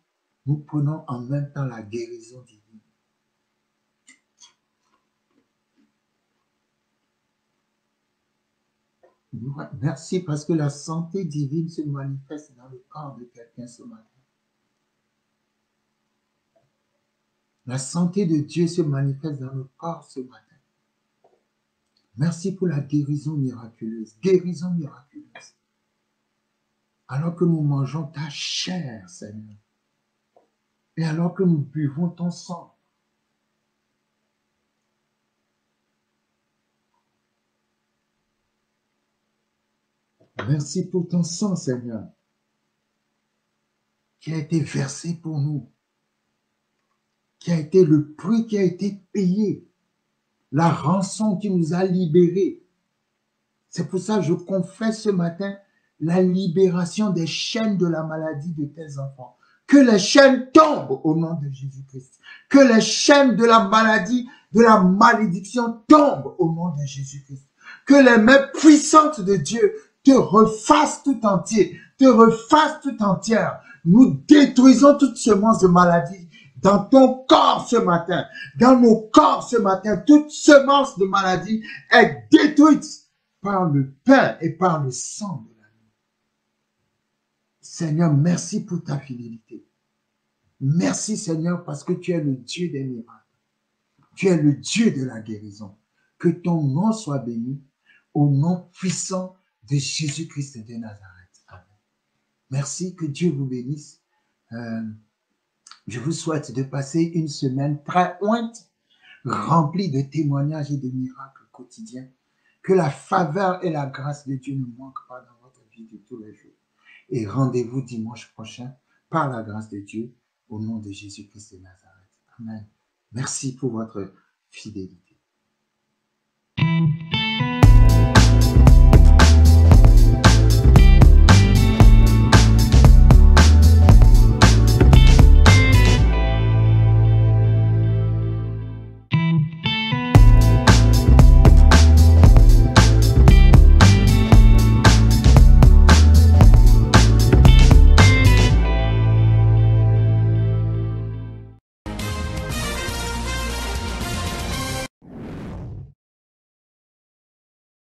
nous prenons en même temps la guérison divine. Merci parce que la santé divine se manifeste dans le corps de quelqu'un ce matin. La santé de Dieu se manifeste dans le corps ce matin. Merci pour la guérison miraculeuse. Guérison miraculeuse. Alors que nous mangeons ta chair, Seigneur. Et alors que nous buvons ton sang. Merci pour ton sang, Seigneur, qui a été versé pour nous, qui a été le prix qui a été payé, la rançon qui nous a libérés. C'est pour ça que je confesse ce matin la libération des chaînes de la maladie de tes enfants. Que les chaînes tombent au nom de Jésus-Christ. Que les chaînes de la maladie, de la malédiction tombent au nom de Jésus-Christ. Que les mains puissantes de Dieu te refasse tout entier, te refasse tout entière. Nous détruisons toute semence de maladie dans ton corps ce matin, dans nos corps ce matin, toute semence de maladie est détruite par le pain et par le sang de l'agneau. Seigneur, merci pour ta fidélité. Merci Seigneur parce que tu es le Dieu des miracles. Tu es le Dieu de la guérison. Que ton nom soit béni au nom puissant de Jésus-Christ de Nazareth. Amen. Merci, que Dieu vous bénisse. Je vous souhaite de passer une semaine très ointe, remplie de témoignages et de miracles quotidiens. Que la faveur et la grâce de Dieu ne manquent pas dans votre vie de tous les jours. Et rendez-vous dimanche prochain par la grâce de Dieu au nom de Jésus-Christ de Nazareth. Amen. Merci pour votre fidélité.